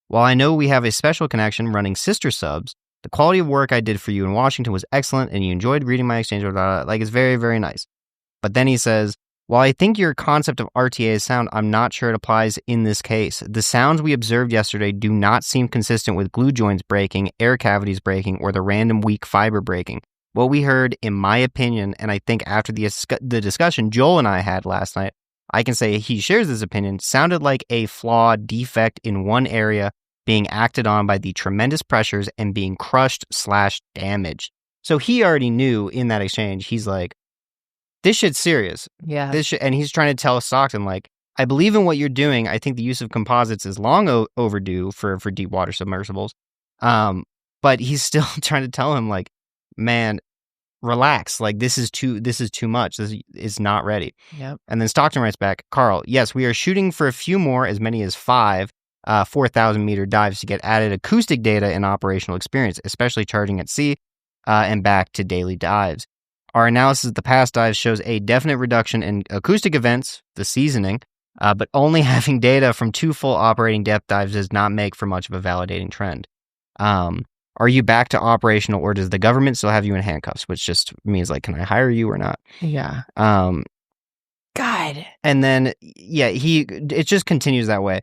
While I know we have a special connection running sister subs, the quality of work I did for you in Washington was excellent and you enjoyed reading my exchange. Like, it's very, very nice." But then he says, "While I think your concept of RTA is sound, I'm not sure it applies in this case. The sounds we observed yesterday do not seem consistent with glue joints breaking, air cavities breaking, or the random weak fiber breaking. What we heard, in my opinion, and I think after the discussion Joel and I had last night, I can say he shares this opinion, sounded like a flawed defect in one area being acted on by the tremendous pressures and being crushed/damaged." So he already knew in that exchange, he's like, this shit's serious. Yeah. And he's trying to tell Stockton, like, I believe in what you're doing. I think the use of composites is long overdue for deep water submersibles. But he's still trying to tell him, like, man, relax. Like, this is too much. This is not ready. Yep. And then Stockton writes back, Carl, yes, we are shooting for a few more, as many as 5 4,000-meter dives to get added acoustic data and operational experience, especially charging at sea and back to daily dives. Our analysis of the past dives shows a definite reduction in acoustic events, the seasoning, but only having data from 2 full operating depth dives does not make for much of a validating trend. Are you back to operational, or does the government still have you in handcuffs? Which just means, like, can I hire you or not? Yeah. God. And then, it just continues that way.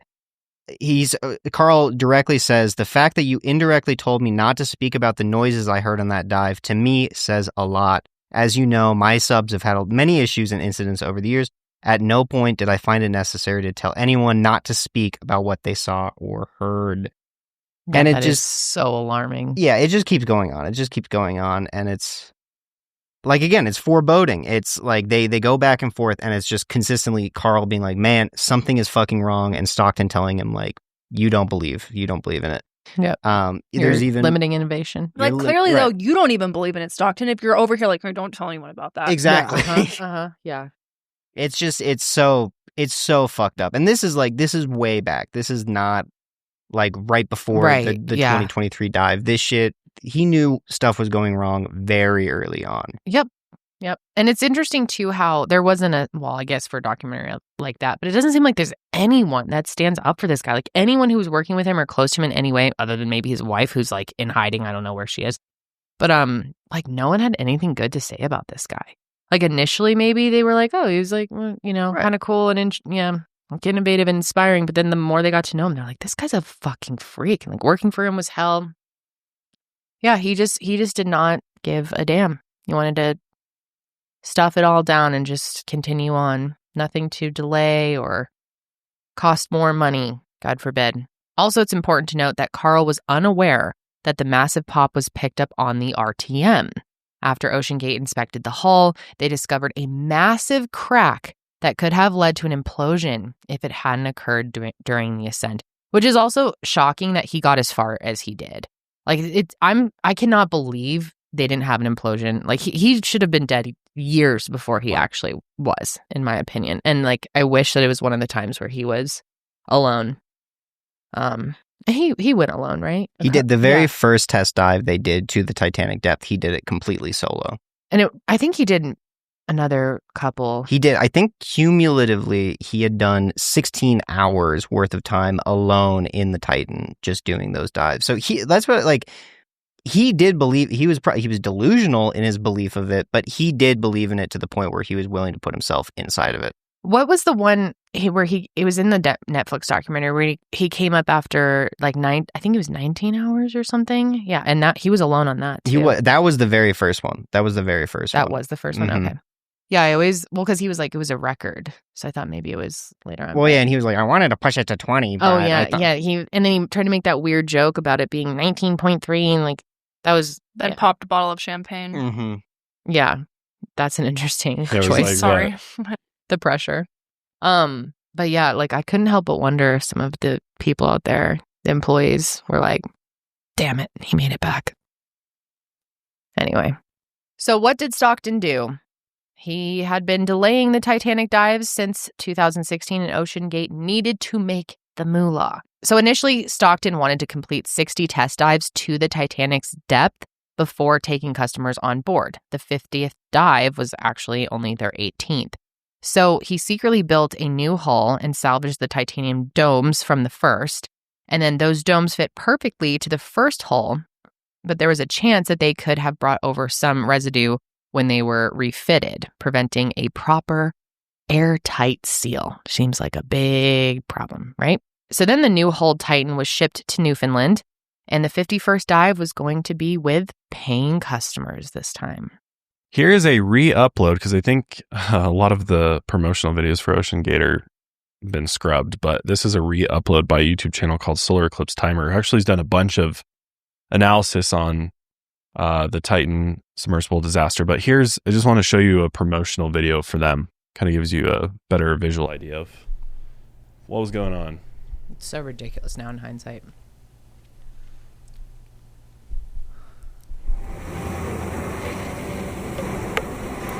Carl directly says, the fact that you indirectly told me not to speak about the noises I heard on that dive, to me, says a lot. As you know, my subs have had many issues and incidents over the years. At no point did I find it necessary to tell anyone not to speak about what they saw or heard. Yeah, and it that just is so alarming. Yeah, it just keeps going on. It just keeps going on. And it's like, again, it's foreboding. It's like they go back and forth, and it's just consistently Carl being like, man, something is fucking wrong. And Stockton telling him, like, you don't believe in it. Yep. There's even limiting innovation. Like, clearly, though, you don't even believe in it, Stockton. If you're over here, like, don't tell anyone about that. Exactly. Yeah. Yeah. It's just, it's so fucked up. And this is way back. This is not like right before the 2023 dive. This shit, he knew stuff was going wrong very early on. Yep. And it's interesting, too, how there wasn't I guess for a documentary like that, but it doesn't seem like there's anyone that stands up for this guy. Like, anyone who was working with him or close to him in any way, other than maybe his wife, who's, like, in hiding. I don't know where she is. But, like, no one had anything good to say about this guy. Like, initially, maybe they were like, oh, he was, like, kind of cool and, innovative and inspiring. But then the more they got to know him, they're like, this guy's a fucking freak. And, like, working for him was hell. Yeah, he just did not give a damn. He wanted to stuff it all down and just continue on. Nothing to delay or cost more money, God forbid. Also, it's important to note that Carl was unaware that the massive pop was picked up on the RTM. After Oceangate inspected the hull, they discovered a massive crack that could have led to an implosion if it hadn't occurred during the ascent, which is also shocking that he got as far as he did. Like, I cannot believe they didn't have an implosion. Like, he should have been dead years before he actually was, in my opinion. And, like, I wish that it was one of the times where he was alone. He went alone, right? He did the very first test dive they did to the Titanic depth. He did it completely solo. And I think he did another couple. He did. I think cumulatively he had done 16 hours worth of time alone in the Titan, just doing those dives. So that's what, like, he did believe. He was delusional in his belief of it, but he did believe in it to the point where he was willing to put himself inside of it. What was the one where it was in the Netflix documentary where he came up after like I think it was 19 hours or something. Yeah, and he was alone on that too. That was the very first one. That was the very first one. That was the first one. Okay. Yeah, because he was like, it was a record. So I thought maybe it was later on. Well, yeah, and he was like, I wanted to push it to 20. Oh, yeah, and then he tried to make that weird joke about it being 19.3, and like, that was... Then popped a bottle of champagne. Mm-hmm. Yeah, that's an interesting choice. Like, sorry. The pressure. But yeah, like, I couldn't help but wonder if some of the people out there, the employees, were like, damn it, he made it back. Anyway. So what did Stockton do? He had been delaying the Titanic dives since 2016, and Oceangate needed to make the moolah. So initially, Stockton wanted to complete 60 test dives to the Titanic's depth before taking customers on board. The 50th dive was actually only their 18th. So he secretly built a new hull and salvaged the titanium domes from the first. And then those domes fit perfectly to the first hull, but there was a chance that they could have brought over some residue when they were refitted, preventing a proper airtight seal. Seems like a big problem, right? So then the new hulled Titan was shipped to Newfoundland, and the 51st dive was going to be with paying customers this time. Here is a re-upload, because I think a lot of the promotional videos for Oceangate are been scrubbed, but this is a re-upload by a YouTube channel called Solar Eclipse Timer. Actually, he's done a bunch of analysis on the Titan Submersible disaster, but I just want to show you a promotional video for them. Kind of gives you a better visual idea of what was going on. It's so ridiculous now in hindsight.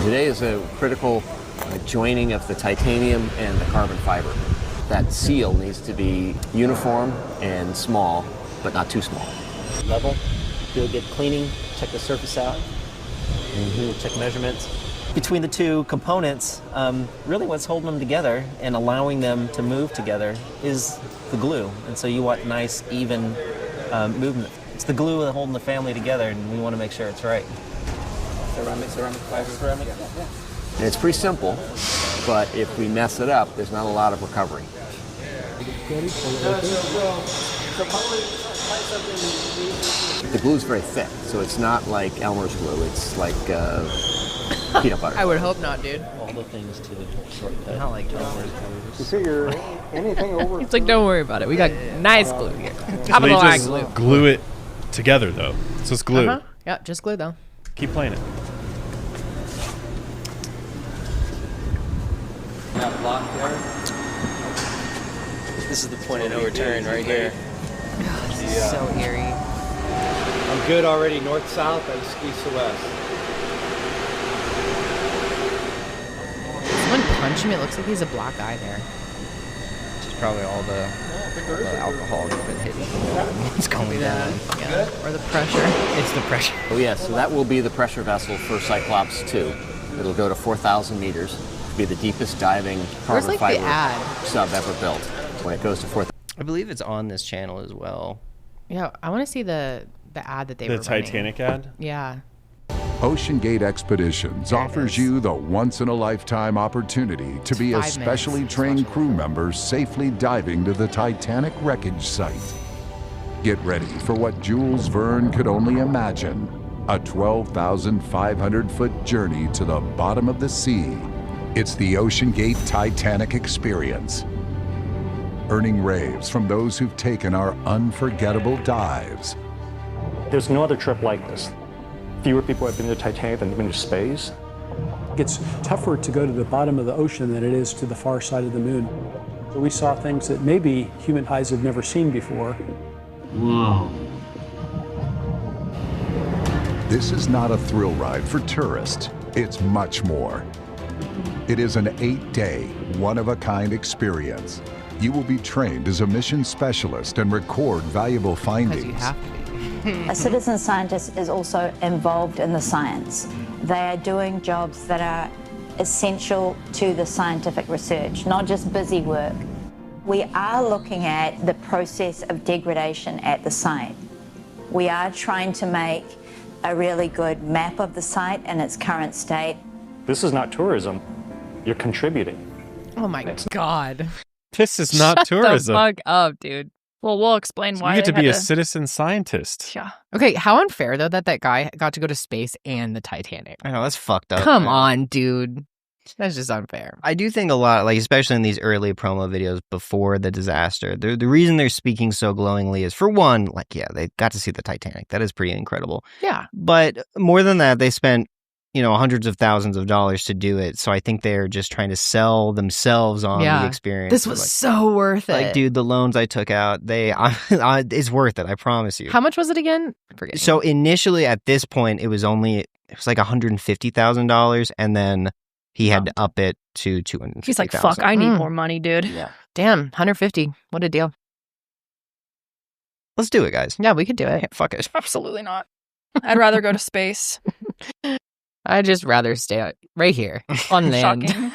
today is a critical joining of the titanium and the carbon fiber. That seal needs to be uniform and small, but not too small. Level, do a good cleaning, check the surface out, check measurements. Between the two components, really what's holding them together and allowing them to move together is the glue. And so you want nice, even movement. It's the glue that's holding the family together, and we want to make sure it's right. Ceramic, fiber ceramic. And it's pretty simple, but if we mess it up, there's not a lot of recovery. The glue is very thick, so it's not like Elmer's glue. It's like peanut butter. I would hope not, dude. All the things to shortcut. Not like You figure anything over. It's like, don't worry about it. We got nice glue here. Top of the line glue. Glue it together, though. So it's glue. Uh-huh. Yeah, just glue, though. Keep playing it. That block there. This is the point of no return right here. This is so eerie. I'm good already. North-south, east to west. Someone punch him. It looks like he's a black eye there. Which is probably all the alcohol that's been hitting. It's going down. Yeah. Or the pressure. It's the pressure. Oh yeah, so that will be the pressure vessel for Cyclops 2. It'll go to 4,000 meters. It'll be the deepest diving carbon like fiber the ad? sub ever built. When it goes to 4,000. I believe it's on this channel as well. Yeah, I want to see the ad that they were The running. Titanic ad? Yeah. Oceangate Expeditions offers you the once-in-a-lifetime opportunity to be a 5 specially minutes. trained crew member safely diving to the Titanic wreckage site. Get ready for what Jules Verne could only imagine, a 12,500-foot journey to the bottom of the sea. It's the Oceangate Titanic experience. Earning raves from those who've taken our unforgettable dives. There's no other trip like this. Fewer people have been to the Titanic than have been to space. It's tougher to go to the bottom of the ocean than it is to the far side of the moon. So we saw things that maybe human eyes have never seen before. Whoa. This is not a thrill ride for tourists. It's much more. It is an 8-day, one-of-a-kind experience. You will be trained as a mission specialist and record valuable Because findings. you have to be. A citizen scientist is also involved in the science. They are doing jobs that are essential to the scientific research, not just busy work. We are looking at the process of degradation at the site. We are trying to make a really good map of the site and its current state. This is not tourism. You're contributing. Oh my God. This is not Shut tourism. the fuck up, dude. Well, we'll explain why You get to they be had a citizen scientist. Yeah. Okay, how unfair, though, that guy got to go to space and the Titanic. I know, that's fucked up. Come on, dude. That's just unfair. I do think a lot, like especially in these early promo videos before the disaster, the reason they're speaking so glowingly is, for one, like, yeah, they got to see the Titanic. That is pretty incredible. Yeah. But more than that, they spent, hundreds of thousands of dollars to do it. So I think they're just trying to sell themselves on the experience. This was so worth it. Like, dude, the loans I took out, it's worth it. I promise you. How much was it again? Forget. So initially at this point, it was like $150,000. And then he had to up it to $250,000. He's like, fuck, I need more money, dude. Yeah. Damn, 150. What a deal. Let's do it, guys. Yeah, we could do it. Yeah, fuck it. Absolutely not. I'd rather go to space. I'd just rather stay right here on land. Shocking.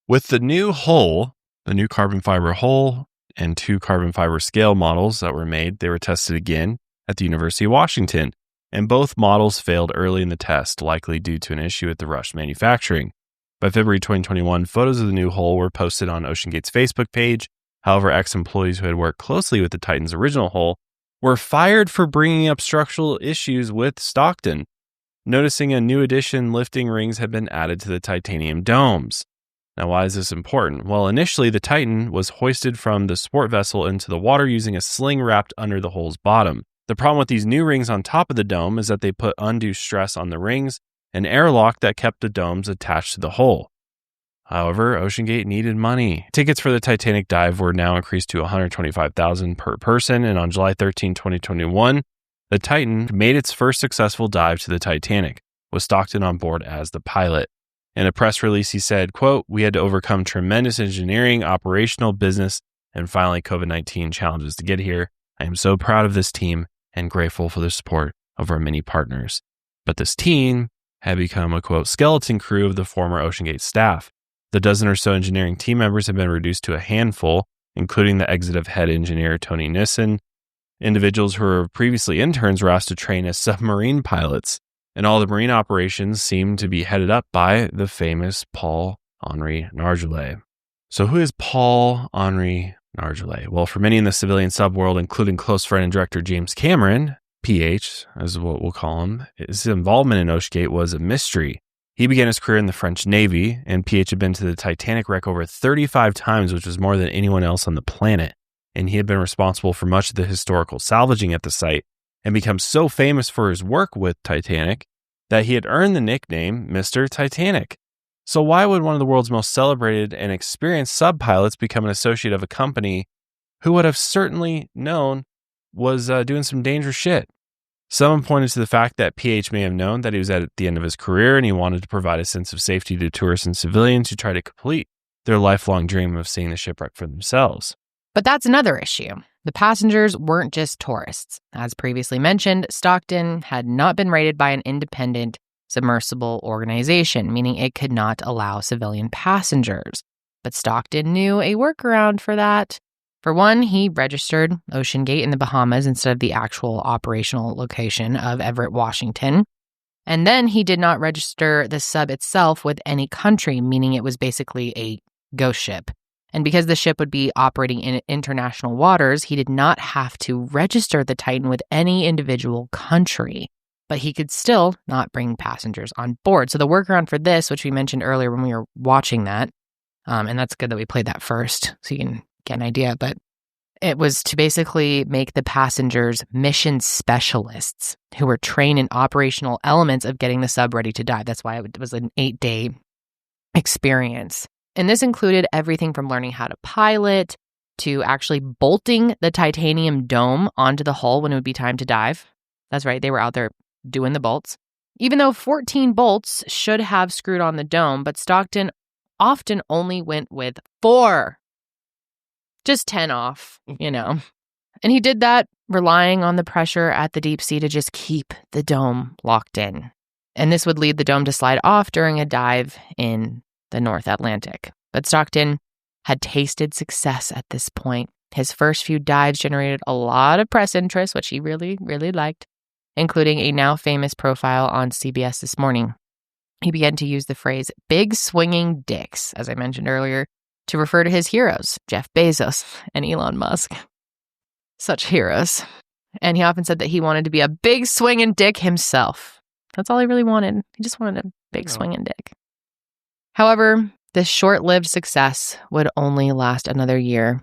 With the new hull, the new carbon fiber hull, and 2 carbon fiber scale models that were made, they were tested again at the University of Washington. And both models failed early in the test, likely due to an issue at the Rush manufacturing. By February 2021, photos of the new hull were posted on Oceangate's Facebook page. However, ex-employees who had worked closely with the Titan's original hull were fired for bringing up structural issues with Stockton, noticing a new addition lifting rings had been added to the titanium domes. Now, why is this important? Well, initially, the Titan was hoisted from the support vessel into the water using a sling wrapped under the hull's bottom. The problem with these new rings on top of the dome is that they put undue stress on the rings, an airlock that kept the domes attached to the hull. However, Oceangate needed money. Tickets for the Titanic dive were now increased to $125,000 per person, and on July 13, 2021, the Titan made its first successful dive to the Titanic. with Stockton on board as the pilot. In a press release, he said, quote, "We had to overcome tremendous engineering, operational, business, and finally COVID-19 challenges to get here. I am so proud of this team and grateful for the support of our many partners." But this team had become a, quote, "skeleton crew of the former Oceangate staff. The dozen or so engineering team members have been reduced to a handful, including the exit of head engineer Tony Nissen. Individuals who were previously interns were asked to train as submarine pilots, and all the marine operations seemed to be headed up by the famous Paul-Henri Nargeolet." So who is Paul-Henri Nargeolet? Well, for many in the civilian subworld, including close friend and director James Cameron, PH, as what we'll call him, his involvement in Oceangate was a mystery. He began his career in the French Navy, and PH had been to the Titanic wreck over 35 times, which was more than anyone else on the planet. And he had been responsible for much of the historical salvaging at the site and become so famous for his work with Titanic that he had earned the nickname Mr. Titanic. So why would one of the world's most celebrated and experienced sub-pilots become an associate of a company who would have certainly known was doing some dangerous shit? Someone pointed to the fact that PH may have known that he was at the end of his career and he wanted to provide a sense of safety to tourists and civilians who try to complete their lifelong dream of seeing the shipwreck for themselves. But that's another issue. The passengers weren't just tourists. As previously mentioned, Stockton had not been rated by an independent submersible organization, meaning it could not allow civilian passengers. But Stockton knew a workaround for that. For one, he registered Oceangate in the Bahamas instead of the actual operational location of Everett, Washington. And then he did not register the sub itself with any country, meaning it was basically a ghost ship. And because the ship would be operating in international waters, he did not have to register the Titan with any individual country. But he could still not bring passengers on board. So the workaround for this, which we mentioned earlier when we were watching that, and that's good that we played that first so you can get an idea, but it was to basically make the passengers mission specialists who were trained in operational elements of getting the sub ready to dive. That's why it was an 8-day experience. And this included everything from learning how to pilot to actually bolting the titanium dome onto the hull when it would be time to dive. That's right, they were out there doing the bolts. Even though 14 bolts should have screwed on the dome, but Stockton often only went with 4. Just 10 off, you know. And he did that relying on the pressure at the deep sea to just keep the dome locked in. And this would lead the dome to slide off during a dive in the North Atlantic. But Stockton had tasted success at this point. His first few dives generated a lot of press interest, which he really, really liked, including a now famous profile on CBS This Morning. He began to use the phrase big swinging dicks, as I mentioned earlier, to refer to his heroes, Jeff Bezos and Elon Musk. Such heroes. And he often said that he wanted to be a big swinging dick himself. That's all he really wanted. He just wanted a big swinging dick. However, this short-lived success would only last another year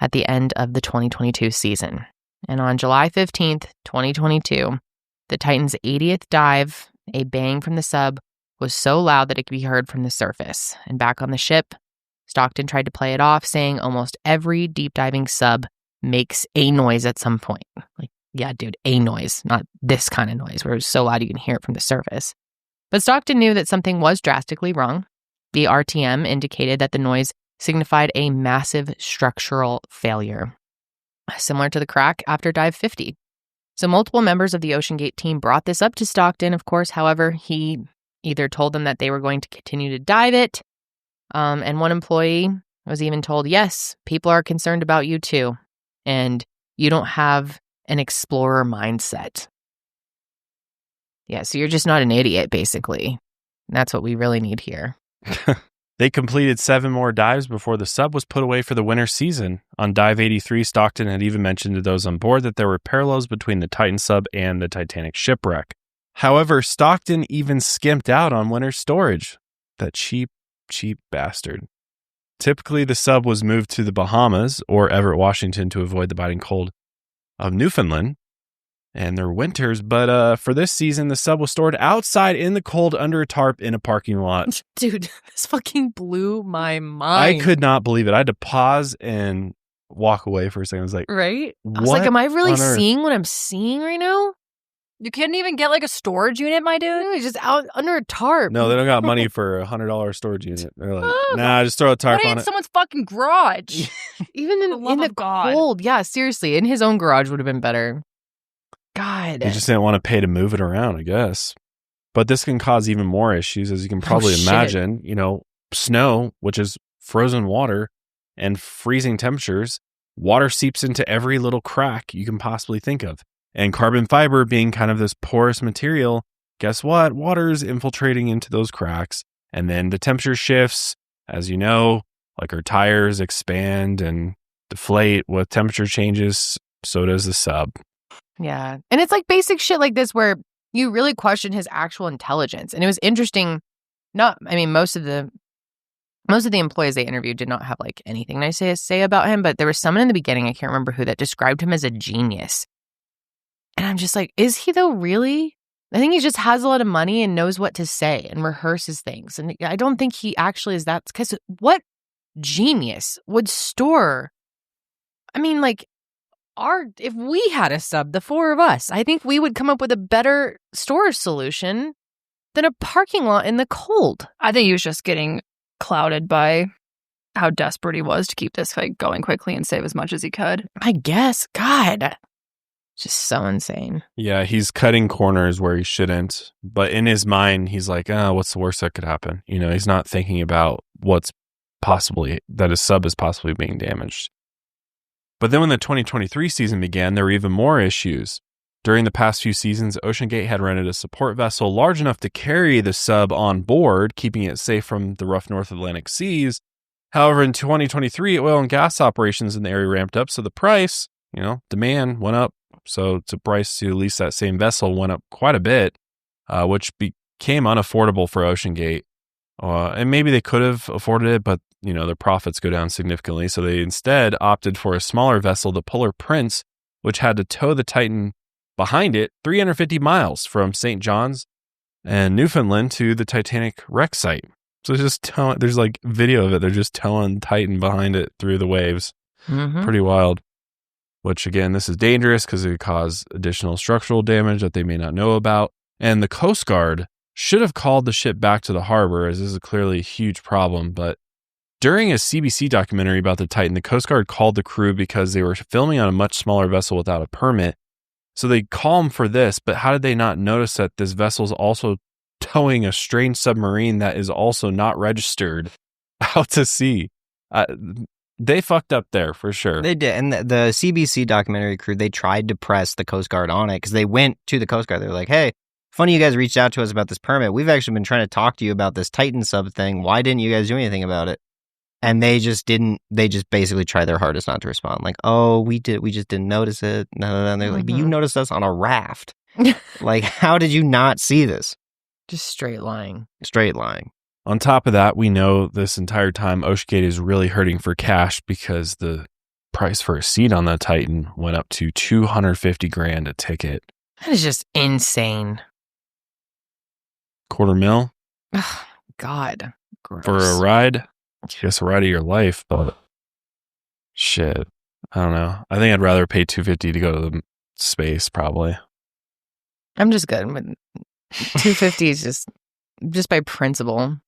at the end of the 2022 season. And on July 15th, 2022, the Titan's 80th dive, a bang from the sub was so loud that it could be heard from the surface. And back on the ship, Stockton tried to play it off, saying almost every deep diving sub makes a noise at some point. Like, yeah, dude, a noise, not this kind of noise where it's so loud you can hear it from the surface. But Stockton knew that something was drastically wrong. The RTM indicated that the noise signified a massive structural failure, similar to the crack after dive 50. So multiple members of the Oceangate team brought this up to Stockton, of course. However, he either told them that they were going to continue to dive it, and one employee was even told, yes, people are concerned about you too, and you don't have an explorer mindset. Yeah, so you're just not an idiot, basically. And that's what we really need here. They completed 7 more dives before the sub was put away for the winter season. On dive 83, Stockton had even mentioned to those on board that there were parallels between the Titan sub and the Titanic shipwreck. However, Stockton even skimped out on winter storage. That cheap bastard. Typically, the sub was moved to the Bahamas or Everett, Washington to avoid the biting cold of Newfoundland and their winters. But for this season, the sub was stored outside in the cold under a tarp in a parking lot. Dude, this fucking blew my mind. I could not believe it. I had to pause and walk away for a second. I was like, right? I was like, am I really seeing what I'm seeing right now? You couldn't even get like a storage unit, my dude? It was just out under a tarp. No, they don't got money for a $100 storage unit. They're like, nah, just throw a tarp Put it on in it. someone's fucking garage. Even in love the of God. cold. Yeah, seriously. In his own garage would have been better. God. They just didn't want to pay to move it around, I guess. But this can cause even more issues, as you can probably imagine. You know, snow, which is frozen water, and freezing temperatures, water seeps into every little crack you can possibly think of. And carbon fiber being kind of this porous material, guess what? Water's infiltrating into those cracks. And then the temperature shifts, as you know, like our tires expand and deflate with temperature changes. So does the sub. Yeah. And it's like basic shit like this where you really question his actual intelligence. And it was interesting. Most of the employees they interviewed did not have like anything nice to say about him, but there was someone in the beginning, I can't remember who, that described him as a genius. And I'm just like, is he though, really? I think he just has a lot of money and knows what to say and rehearses things. And I don't think he actually is that, because what genius would store? If we had a sub, the four of us, I think we would come up with a better storage solution than a parking lot in the cold. I think he was just getting clouded by how desperate he was to keep this fight going quickly and save as much as he could. I guess. God. Just so insane. Yeah, he's cutting corners where he shouldn't. But in his mind, he's like, what's the worst that could happen? You know, he's not thinking about that his sub is possibly being damaged. But then when the 2023 season began, there were even more issues. During the past few seasons, Oceangate had rented a support vessel large enough to carry the sub on board, keeping it safe from the rough North Atlantic seas. However, in 2023, oil and gas operations in the area ramped up, so the price, demand went up. So the price to lease that same vessel went up quite a bit, which became unaffordable for Oceangate. And maybe they could have afforded it, but their profits go down significantly. So they instead opted for a smaller vessel, the Polar Prince, which had to tow the Titan behind it 350 miles from St. John's and Newfoundland to the Titanic wreck site. So there's like video of it. They're just towing Titan behind it through the waves. Mm-hmm. Pretty wild. Which again, this is dangerous because it could cause additional structural damage that they may not know about. And the Coast Guard should have called the ship back to the harbor, as this is clearly a huge problem. But during a CBC documentary about the Titan, the Coast Guard called the crew because they were filming on a much smaller vessel without a permit. So they call them for this, but how did they not notice that this vessel is also towing a strange submarine that is also not registered out to sea? They fucked up there for sure. They did. And the CBC documentary crew, they tried to press the Coast Guard on it because they went to the Coast Guard. They were like, hey, funny you guys reached out to us about this permit. We've actually been trying to talk to you about this Titan sub thing. Why didn't you guys do anything about it? And they just didn't. They just basically tried their hardest not to respond. Like, oh, we just didn't notice it. No. And they're like, but you noticed us on a raft. Like, how did you not see this? Just straight lying. Straight lying. On top of that, we know this entire time Oceangate is really hurting for cash because the price for a seat on the Titan went up to $250,000 a ticket. That is just insane. $250,000? Oh, God. Gross. For a ride? I guess a ride of your life, but shit. I don't know. I think I'd rather pay $250 to go to the space, probably. I'm just good. But $250 is just by principle.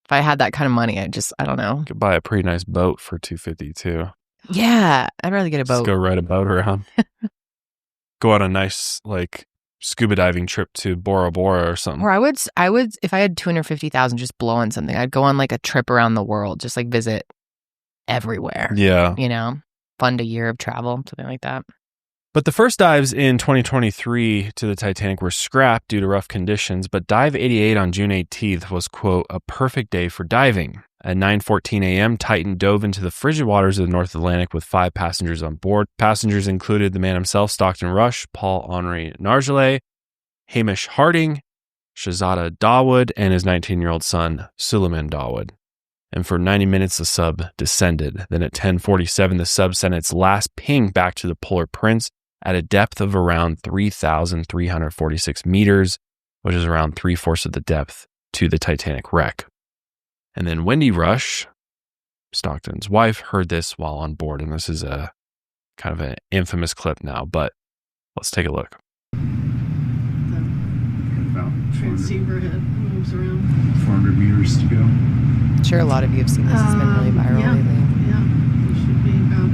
If I had that kind of money, I don't know. You could buy a pretty nice boat for $250 too. Yeah, I'd rather get a boat. Just go ride a boat around. Go on a nice scuba diving trip to Bora Bora or something. Or I would if I had $250,000 just blow on something, I'd go on a trip around the world, just visit everywhere. Yeah. Fund a year of travel, something like that. But the first dives in 2023 to the Titanic were scrapped due to rough conditions, but Dive 88 on June 18th was, quote, a perfect day for diving. At 9:14 a.m., Titan dove into the frigid waters of the North Atlantic with 5 passengers on board. Passengers included the man himself, Stockton Rush, Paul-Henri Nargelet, Hamish Harding, Shahzada Dawood, and his 19-year-old son, Suleiman Dawood. And for 90 minutes, the sub descended. Then at 10:47, the sub sent its last ping back to the Polar Prince at a depth of around 3,346 meters, which is around 3/4 of the depth to the Titanic wreck. And then Wendy Rush, Stockton's wife, heard this while on board. And this is a kind of an infamous clip now, but let's take a look. transceiver head moves around. 400 meters to go. I'm sure a lot of you have seen this. It's been really viral yeah, lately. Yeah, it should be about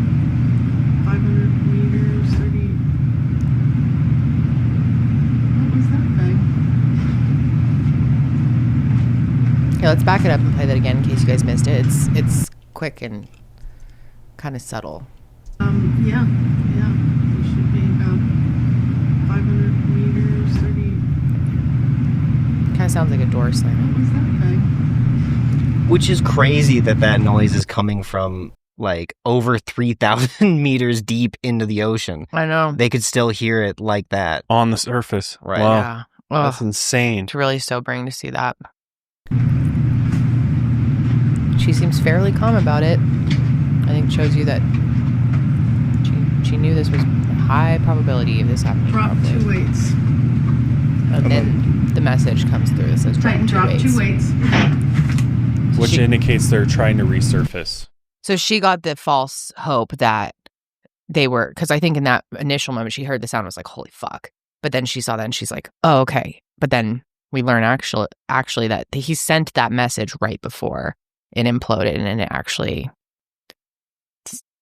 500 meters, 30. What was that thing? Yeah, let's back it up and play that again in case you guys missed it. It's quick and kind of subtle. Yeah, it should be about 500 meters, 30. Kind of sounds like a door slamming. What was that thing? Which is crazy that noise is coming from like over 3,000 meters deep into the ocean. I know. They could still hear it like that. On the surface. Right. Wow. Yeah. That's insane. It's really sobering to see that. She seems fairly calm about it. I think shows you that she knew this was a high probability of this happening. Drop probably. 2 weights. And then the message comes through that says Titan, drop 2 weights. Which indicates they're trying to resurface. So she got the false hope that they were, because I think in that initial moment she heard the sound and was like, holy fuck. But then she saw that and she's like, oh, okay. But then we learn actually that he sent that message right before it imploded, and it actually...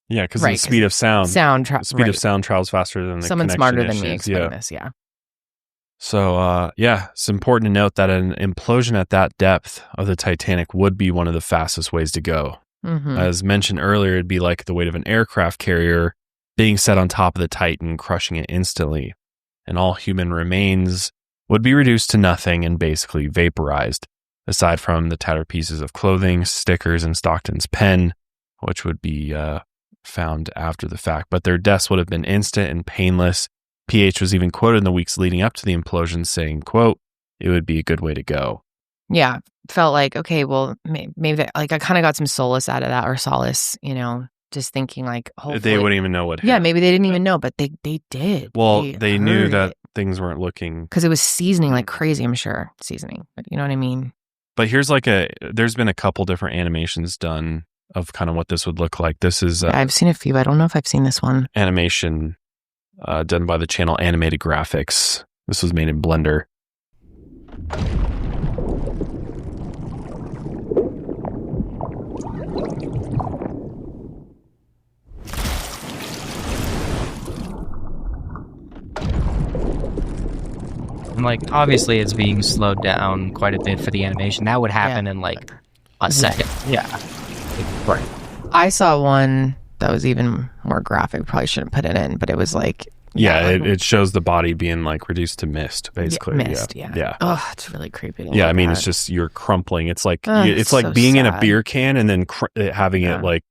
Yeah, because the speed of sound. Speed of sound travels faster than the Someone connection smarter than me issues. explained this, yeah. So, it's important to note that an implosion at that depth of the Titanic would be one of the fastest ways to go. Mm-hmm. As mentioned earlier, it'd be like the weight of an aircraft carrier being set on top of the Titan, crushing it instantly. And all human remains would be reduced to nothing and basically vaporized, aside from the tattered pieces of clothing, stickers, and Stockton's pen, which would be found after the fact. But their deaths would have been instant and painless. PH was even quoted in the weeks leading up to the implosion saying, quote, "It would be a good way to go." Yeah, felt like, okay, well, maybe that, like, I kind of got some solace out of that, or solace, just thinking like, hopefully. They wouldn't even know what hit. Yeah, maybe they didn't even know, but they did. Well, they knew heard that it. things weren't looking. Because it was seasoning like crazy, I'm sure. Seasoning, but you know what I mean? But here's there's been a couple different animations done of kind of what this would look like. This is I've seen a few. I don't know if I've seen this one. Animation done by the channel Animated Graphics. This was made in Blender. And like, obviously it's being slowed down quite a bit for the animation. That would happen in like a second. Yeah. Right. I saw one that was even more graphic. Probably shouldn't put it in, but it was like... it shows the body being like reduced to mist, basically. Mist, yeah. Oh, it's really creepy. Yeah, I mean, it's just you're crumpling. It's like it's like so being sad in a beer can and then having it like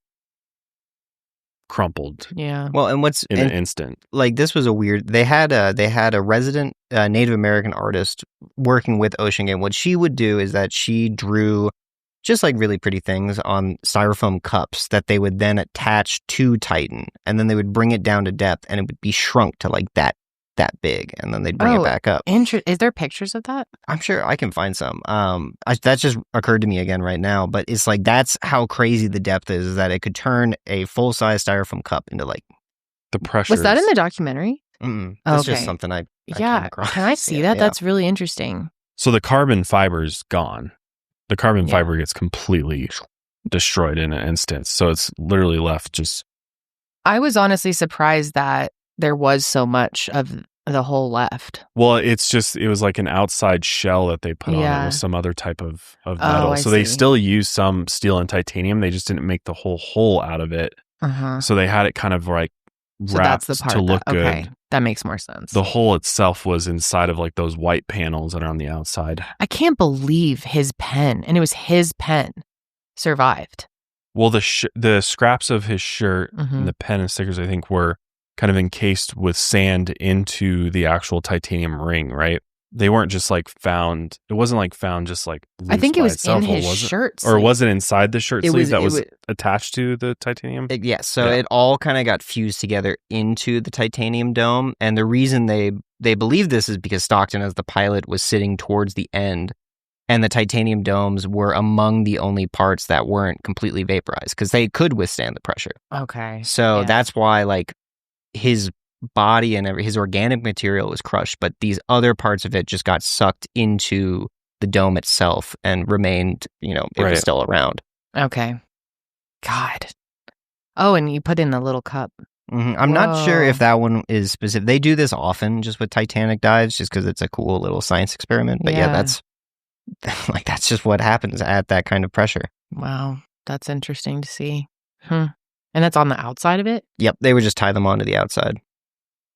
crumpled. Yeah. Well, and what's in an instant? Like, this was a weird. They had a resident Native American artist working with Oceangate. What she would do is that she drew just like really pretty things on styrofoam cups that they would then attach to Titan, and then they would bring it down to depth, and it would be shrunk to like that big, and then they'd bring it back up. Is there pictures of that? I'm sure I can find some. That just occurred to me again right now, but it's like that's how crazy the depth is that it could turn a full size styrofoam cup into like the pressure. Was that in the documentary? That's just something I came across. Can I see that? Yeah. That's really interesting. So the carbon fiber's gone. The carbon fiber gets completely destroyed in an instant. So it's literally left just... I was honestly surprised that there was so much of the whole left. Well, it was like an outside shell that they put on it with some other type of metal. So they still use some steel and titanium. They just didn't make the whole hole out of it. Uh-huh. So they had it kind of like wrapped to look good. That makes more sense. The hole itself was inside of like those white panels that are on the outside. I can't believe his pen, and it was his pen, survived. Well, the scraps of his shirt and the pen and stickers, I think, were kind of encased with sand into the actual titanium ring, right? They weren't just like found. It wasn't like found just like loose I think it by was itself, in his shirt sleeve. Or was it inside the shirt sleeve that was attached to the titanium? It all kind of got fused together into the titanium dome. And the reason they believe this is because Stockton, as the pilot, was sitting towards the end, and the titanium domes were among the only parts that weren't completely vaporized because they could withstand the pressure. Okay. So that's why like his body and his organic material was crushed, but these other parts of it just got sucked into the dome itself and remained, it was still around. Okay. God. Oh, and you put in the little cup. I'm not sure if that one is specific. They do this often just with Titanic dives, just because it's a cool little science experiment. But that's just what happens at that kind of pressure. Wow. That's interesting to see. And that's on the outside of it? Yep. They would just tie them onto the outside.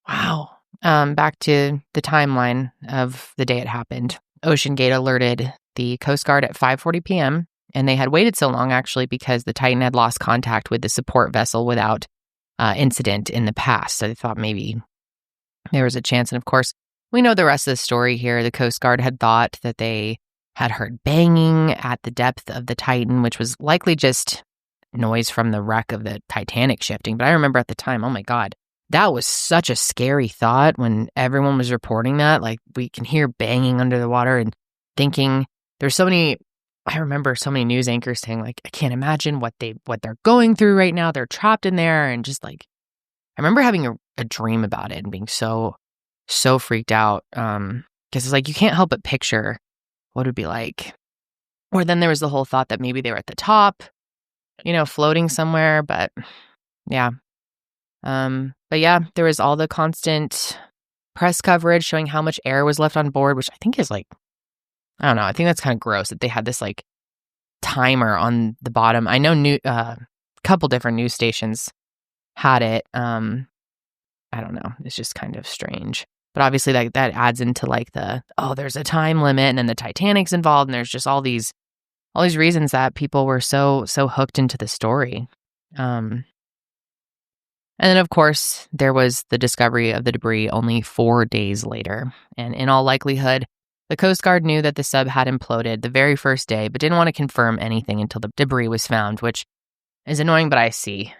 Wow. Back to the timeline of the day it happened. Oceangate alerted the Coast Guard at 5:40 p.m., and they had waited so long, actually, because the Titan had lost contact with the support vessel without incident in the past. So they thought maybe there was a chance. And of course, we know the rest of the story here. The Coast Guard had thought that they had heard banging at the depth of the Titan, which was likely just noise from the wreck of the Titanic shifting. But I remember at the time, oh my God, that was such a scary thought when everyone was reporting that. Like, we can hear banging under the water and thinking there's so many. I remember so many news anchors saying, like, I can't imagine what they're going through right now. They're trapped in there. And just like, I remember having a dream about it and being so freaked out. Because it's like, you can't help but picture what it would be like. Or then there was the whole thought that maybe they were at the top, floating somewhere. But yeah. But yeah, there was all the constant press coverage showing how much air was left on board, which I think is like, I don't know. I think that's kind of gross that they had this like timer on the bottom. I know couple different news stations had it. I don't know. It's just kind of strange. But obviously that adds into like there's a time limit, and then the Titanic's involved, and there's just all these reasons that people were so hooked into the story. And then, of course, there was the discovery of the debris only 4 days later. And in all likelihood, the Coast Guard knew that the sub had imploded the very first day, but didn't want to confirm anything until the debris was found, which is annoying, but I see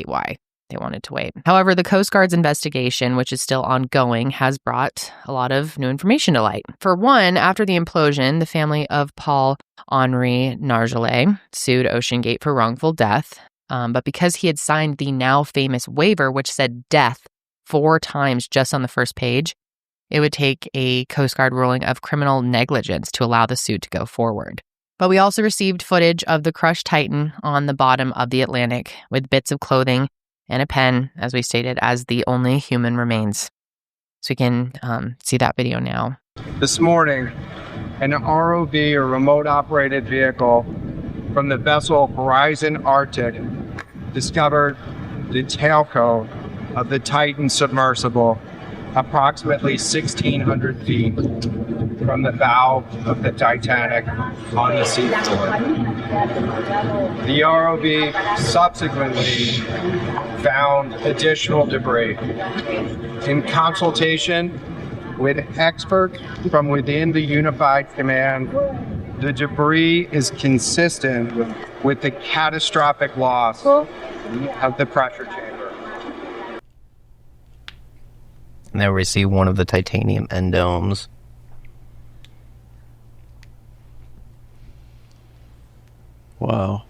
why they wanted to wait. However, the Coast Guard's investigation, which is still ongoing, has brought a lot of new information to light. For one, after the implosion, the family of Paul Henri Nargelet sued Oceangate for wrongful death. But because he had signed the now famous waiver, which said death 4 times just on the first page, it would take a Coast Guard ruling of criminal negligence to allow the suit to go forward. But we also received footage of the crushed Titan on the bottom of the Atlantic with bits of clothing and a pen, as we stated, as the only human remains. So we can see that video now. This morning, an ROV, or remote operated vehicle, from the vessel Horizon Arctic discovered the tailcoat of the Titan Submersible approximately 1,600 feet from the bow of the Titanic on the seafloor. The ROV subsequently found additional debris. In consultation with experts from within the Unified Command, the debris is consistent with the catastrophic loss of the pressure chamber. And there we see one of the titanium end domes. Wow.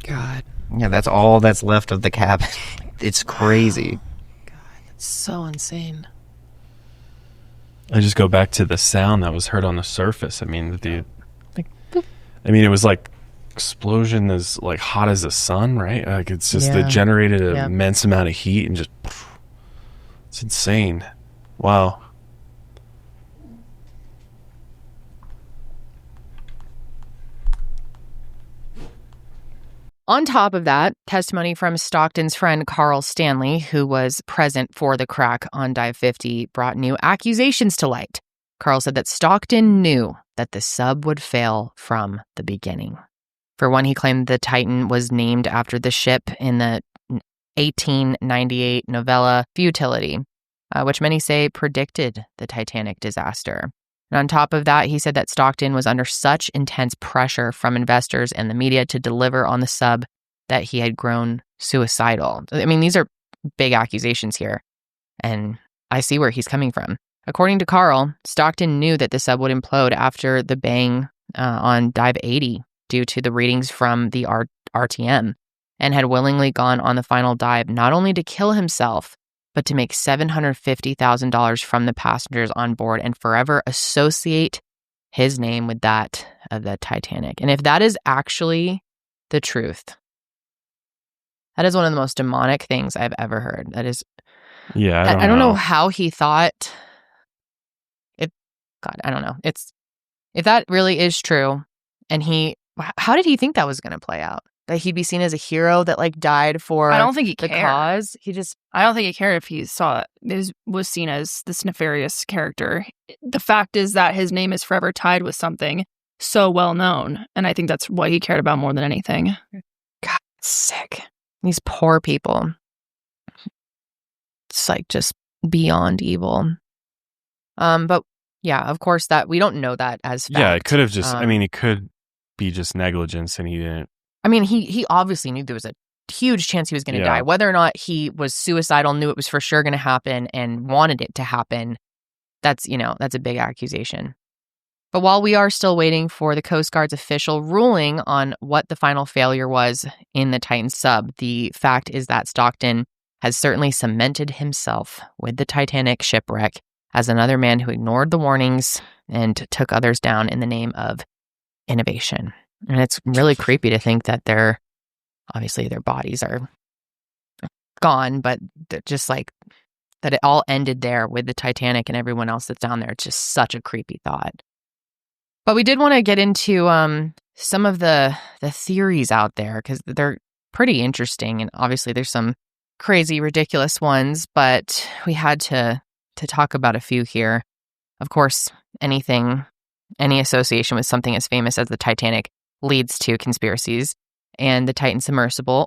God. Yeah, that's all that's left of the cabin. It's crazy. God, that's so insane. I just go back to the sound that was heard on the surface. I mean, it was like explosion is like hot as the sun, right? Like it's just it generated an immense amount of heat and just it's insane. Wow. On top of that, testimony from Stockton's friend Carl Stanley, who was present for the crack on Dive 50, brought new accusations to light. Carl said that Stockton knew that the sub would fail from the beginning. For one, he claimed the Titan was named after the ship in the 1898 novella Futility, which many say predicted the Titanic disaster. And on top of that, he said that Stockton was under such intense pressure from investors and the media to deliver on the sub that he had grown suicidal. I mean, these are big accusations here, and I see where he's coming from. According to Carl, Stockton knew that the sub would implode after the bang on Dive 80 due to the readings from the RTM. and had willingly gone on the final dive not only to kill himself, but to make $750,000 from the passengers on board and forever associate his name with that of the Titanic. And if that is actually the truth, that is one of the most demonic things I've ever heard. That is, yeah, I don't know how he thought. God, I don't know. If that really is true, and how did he think that was going to play out? That he'd be seen as a hero that like died for I don't think he the cared. cause. I don't think he cared if he saw it was seen as this nefarious character. The fact is that his name is forever tied with something so well known, and I think that's what he cared about more than anything. God, sick. These poor people. It's like just beyond evil. But yeah, of course that we don't know that as fact. Yeah, it could have just. It could be just negligence, and he didn't. He obviously knew there was a huge chance he was going to die. Whether or not he was suicidal, knew it was for sure going to happen, and wanted it to happen. That's a big accusation. But while we are still waiting for the Coast Guard's official ruling on what the final failure was in the Titan sub, the fact is that Stockton has certainly cemented himself with the Titanic shipwreck as another man who ignored the warnings and took others down in the name of innovation. And it's really creepy to think that their bodies are gone, but just like that it all ended there with the Titanic and everyone else that's down there. It's just such a creepy thought. But we did want to get into some of the theories out there because they're pretty interesting. And obviously there's some crazy, ridiculous ones, but we had to talk about a few here. Of course, any association with something as famous as the Titanic leads to conspiracies, and the Titan Submersible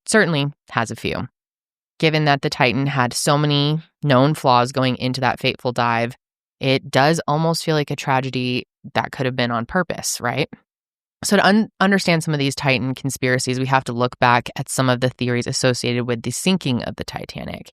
certainly has a few. Given that the Titan had so many known flaws going into that fateful dive, it does almost feel like a tragedy that could have been on purpose, right? So to understand some of these Titan conspiracies, we have to look back at some of the theories associated with the sinking of the Titanic.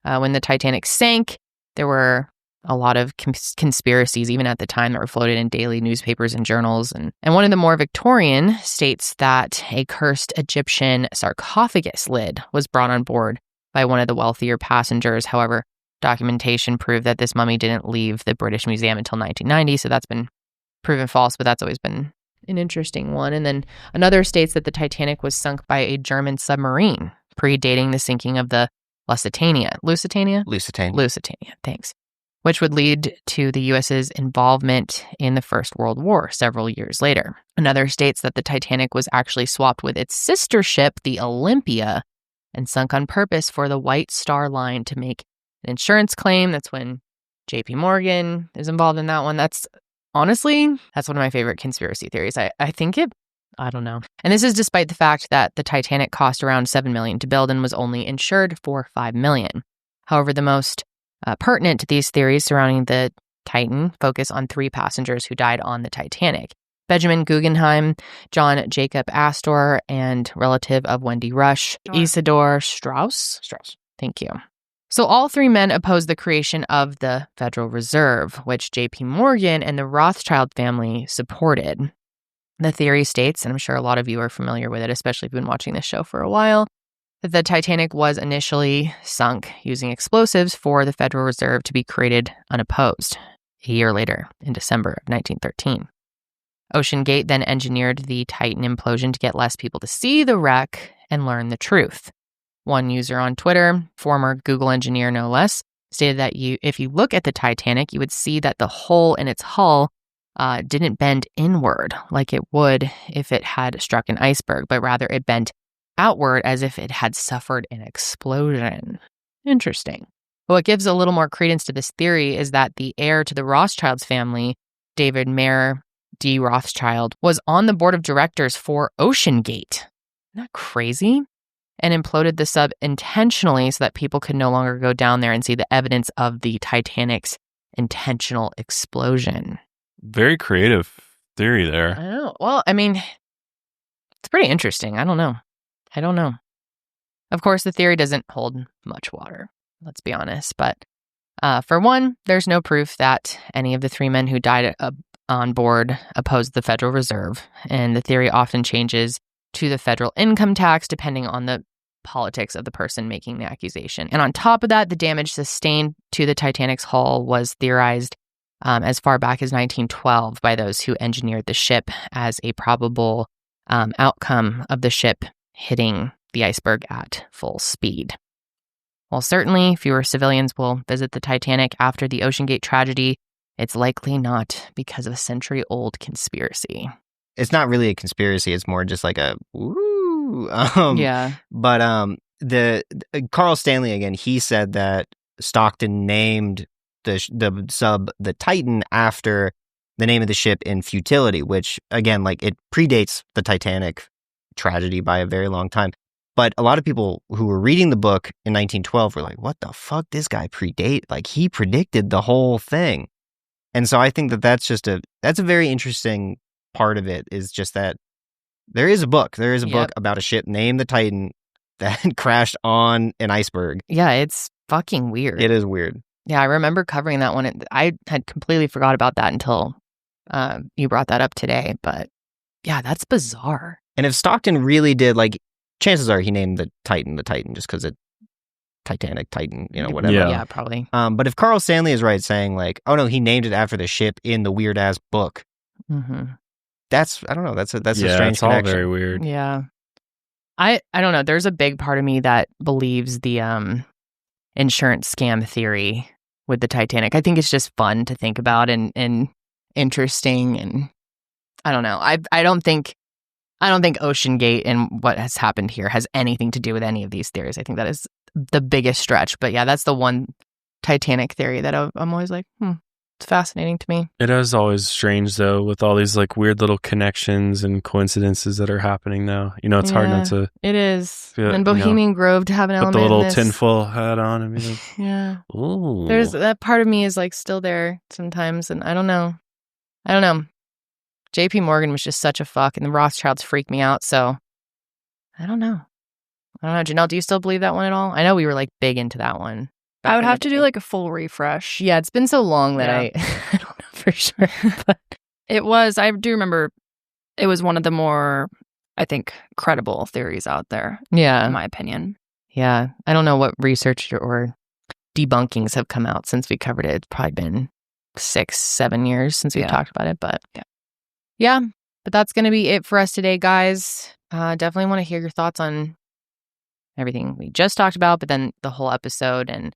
When the Titanic sank, there were a lot of conspiracies, even at the time, that were floated in daily newspapers and journals. And one of the more Victorian states that a cursed Egyptian sarcophagus lid was brought on board by one of the wealthier passengers. However, documentation proved that this mummy didn't leave the British Museum until 1990, so that's been proven false, but that's always been an interesting one. And then another states that the Titanic was sunk by a German submarine, predating the sinking of the Lusitania, thanks. Which would lead to the U.S.'s involvement in the First World War several years later. Another states that the Titanic was actually swapped with its sister ship, the Olympia, and sunk on purpose for the White Star Line to make an insurance claim. That's when J.P. Morgan is involved in that one. That's one of my favorite conspiracy theories. I don't know. And this is despite the fact that the Titanic cost around $7 million to build and was only insured for $5 million. However, the most pertinent to these theories surrounding the Titan focus on 3 passengers who died on the Titanic: Benjamin Guggenheim, John Jacob Astor, and relative of Wendy Rush, Isidor Strauss. Thank you. So all 3 men opposed the creation of the Federal Reserve, which J.P. Morgan and the Rothschild family supported. The theory states, and I'm sure a lot of you are familiar with it, especially if you've been watching this show for a while, that the Titanic was initially sunk using explosives for the Federal Reserve to be created unopposed a year later, in December of 1913. Oceangate then engineered the Titan implosion to get less people to see the wreck and learn the truth. One user on Twitter, former Google engineer no less, stated that if you look at the Titanic, you would see that the hole in its hull didn't bend inward like it would if it had struck an iceberg, but rather it bent outward as if it had suffered an explosion. Interesting. But what gives a little more credence to this theory is that the heir to the Rothschilds family, David Mayer D. Rothschild, was on the board of directors for Oceangate. Isn't that crazy? And imploded the sub intentionally so that people could no longer go down there and see the evidence of the Titanic's intentional explosion. Very creative theory there. I know. Well, it's pretty interesting. I don't know. Of course, the theory doesn't hold much water, let's be honest. But for one, there's no proof that any of the 3 men who died on board opposed the Federal Reserve. And the theory often changes to the federal income tax, depending on the politics of the person making the accusation. And on top of that, the damage sustained to the Titanic's hull was theorized as far back as 1912 by those who engineered the ship as a probable outcome of the ship hitting the iceberg at full speed. While certainly fewer civilians will visit the Titanic after the Oceangate tragedy, it's likely not because of a century-old conspiracy. It's not really a conspiracy. It's more just like a woo. Yeah. But the Carl Stanley again, he said that Stockton named the sub the Titan after the name of the ship in futility, which again, like it predates the Titanic tragedy by a very long time. But a lot of people who were reading the book in 1912 were like, "What the fuck? This guy he predicted the whole thing." And so I think that that's a very interesting part of it, is just that there is a book about a ship named the Titan that crashed on an iceberg. Yeah, it's fucking weird. It is weird. Yeah, I remember covering that one. I had completely forgot about that until you brought that up today. But yeah, that's bizarre. And if Stockton really did, like, chances are he named the Titan just because it Titanic, Titan, whatever. Yeah, probably. But if Carl Stanley is right saying like, oh no, he named it after the ship in the weird ass book. Mm-hmm. I don't know. That's a strange it's all connection. very weird. Yeah. I don't know. There's a big part of me that believes the insurance scam theory with the Titanic. I think it's just fun to think about and interesting, and I don't know. I don't think Oceangate and what has happened here has anything to do with any of these theories. I think that is the biggest stretch. But yeah, that's the one Titanic theory that I'm always like, it's fascinating to me. It is always strange, though, with all these like weird little connections and coincidences that are happening now. It's hard not to. It is. And Bohemian Grove to have an element put the little in this. tinfoil hat on and be like, yeah. Ooh. There's that part of me is like still there sometimes, and I don't know. JP Morgan was just such a fuck, and the Rothschilds freak me out, so I don't know. Janelle, do you still believe that one at all? I know we were like big into that one. I would have to do like a full refresh. Yeah, it's been so long that I don't know for sure. But I do remember it was one of the more, I think, credible theories out there. Yeah. In my opinion. Yeah. I don't know what research or debunkings have come out since we covered it. It's probably been 6-7 years since we talked about it, but yeah. But that's going to be it for us today, guys. Definitely want to hear your thoughts on everything we just talked about, but then the whole episode and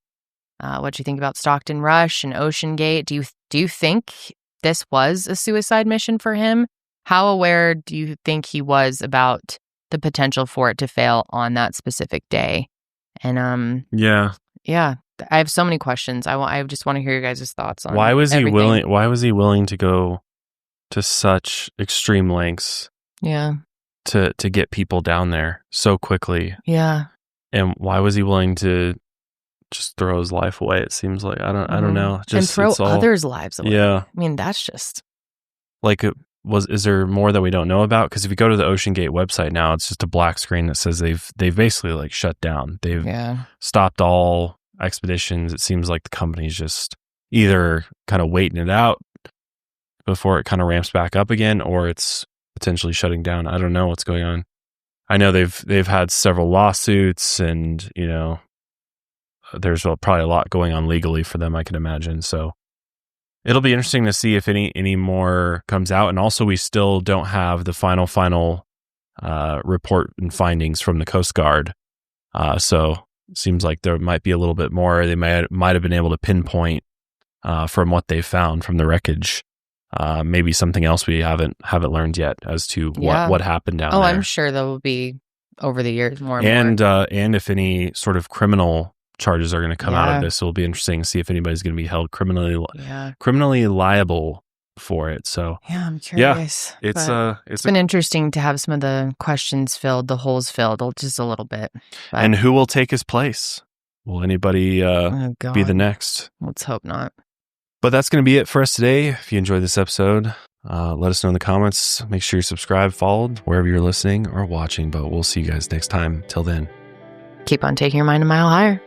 what you think about Stockton Rush and Oceangate. Do you think this was a suicide mission for him? How aware do you think he was about the potential for it to fail on that specific day? And yeah, I have so many questions. I just want to hear your guys' thoughts on why was everything. he willing to go to such extreme lengths? Yeah. To get people down there so quickly. Yeah. And why was he willing to just throw his life away? It seems like I don't know. Just and throw others' lives away. Yeah. I mean, that's just like is there more that we don't know about? Because if you go to the Oceangate website now, it's just a black screen that says they've basically like shut down. They've stopped all expeditions. It seems like the company's just either kind of waiting it out before it kind of ramps back up again, or it's potentially shutting down. I don't know what's going on. I know they've had several lawsuits, and there's probably a lot going on legally for them, I can imagine. So it'll be interesting to see if any more comes out. And also, we still don't have the final report and findings from the Coast Guard. So it seems like there might be a little bit more. They might have been able to pinpoint from what they found from the wreckage. Maybe something else we haven't learned yet as to what happened down there. I'm sure there will be over the years more and more. And if any sort of criminal charges are going to come out of this, it'll be interesting to see if anybody's going to be held criminally liable for it. So I'm curious. Yeah, it's been interesting to have some of the questions filled, the holes filled, just a little bit. But, and who will take his place? Will anybody be the next? Let's hope not. But that's going to be it for us today. If you enjoyed this episode, let us know in the comments. Make sure you're subscribed, followed, wherever you're listening or watching. But we'll see you guys next time. Till then. Keep on taking your mind a mile higher.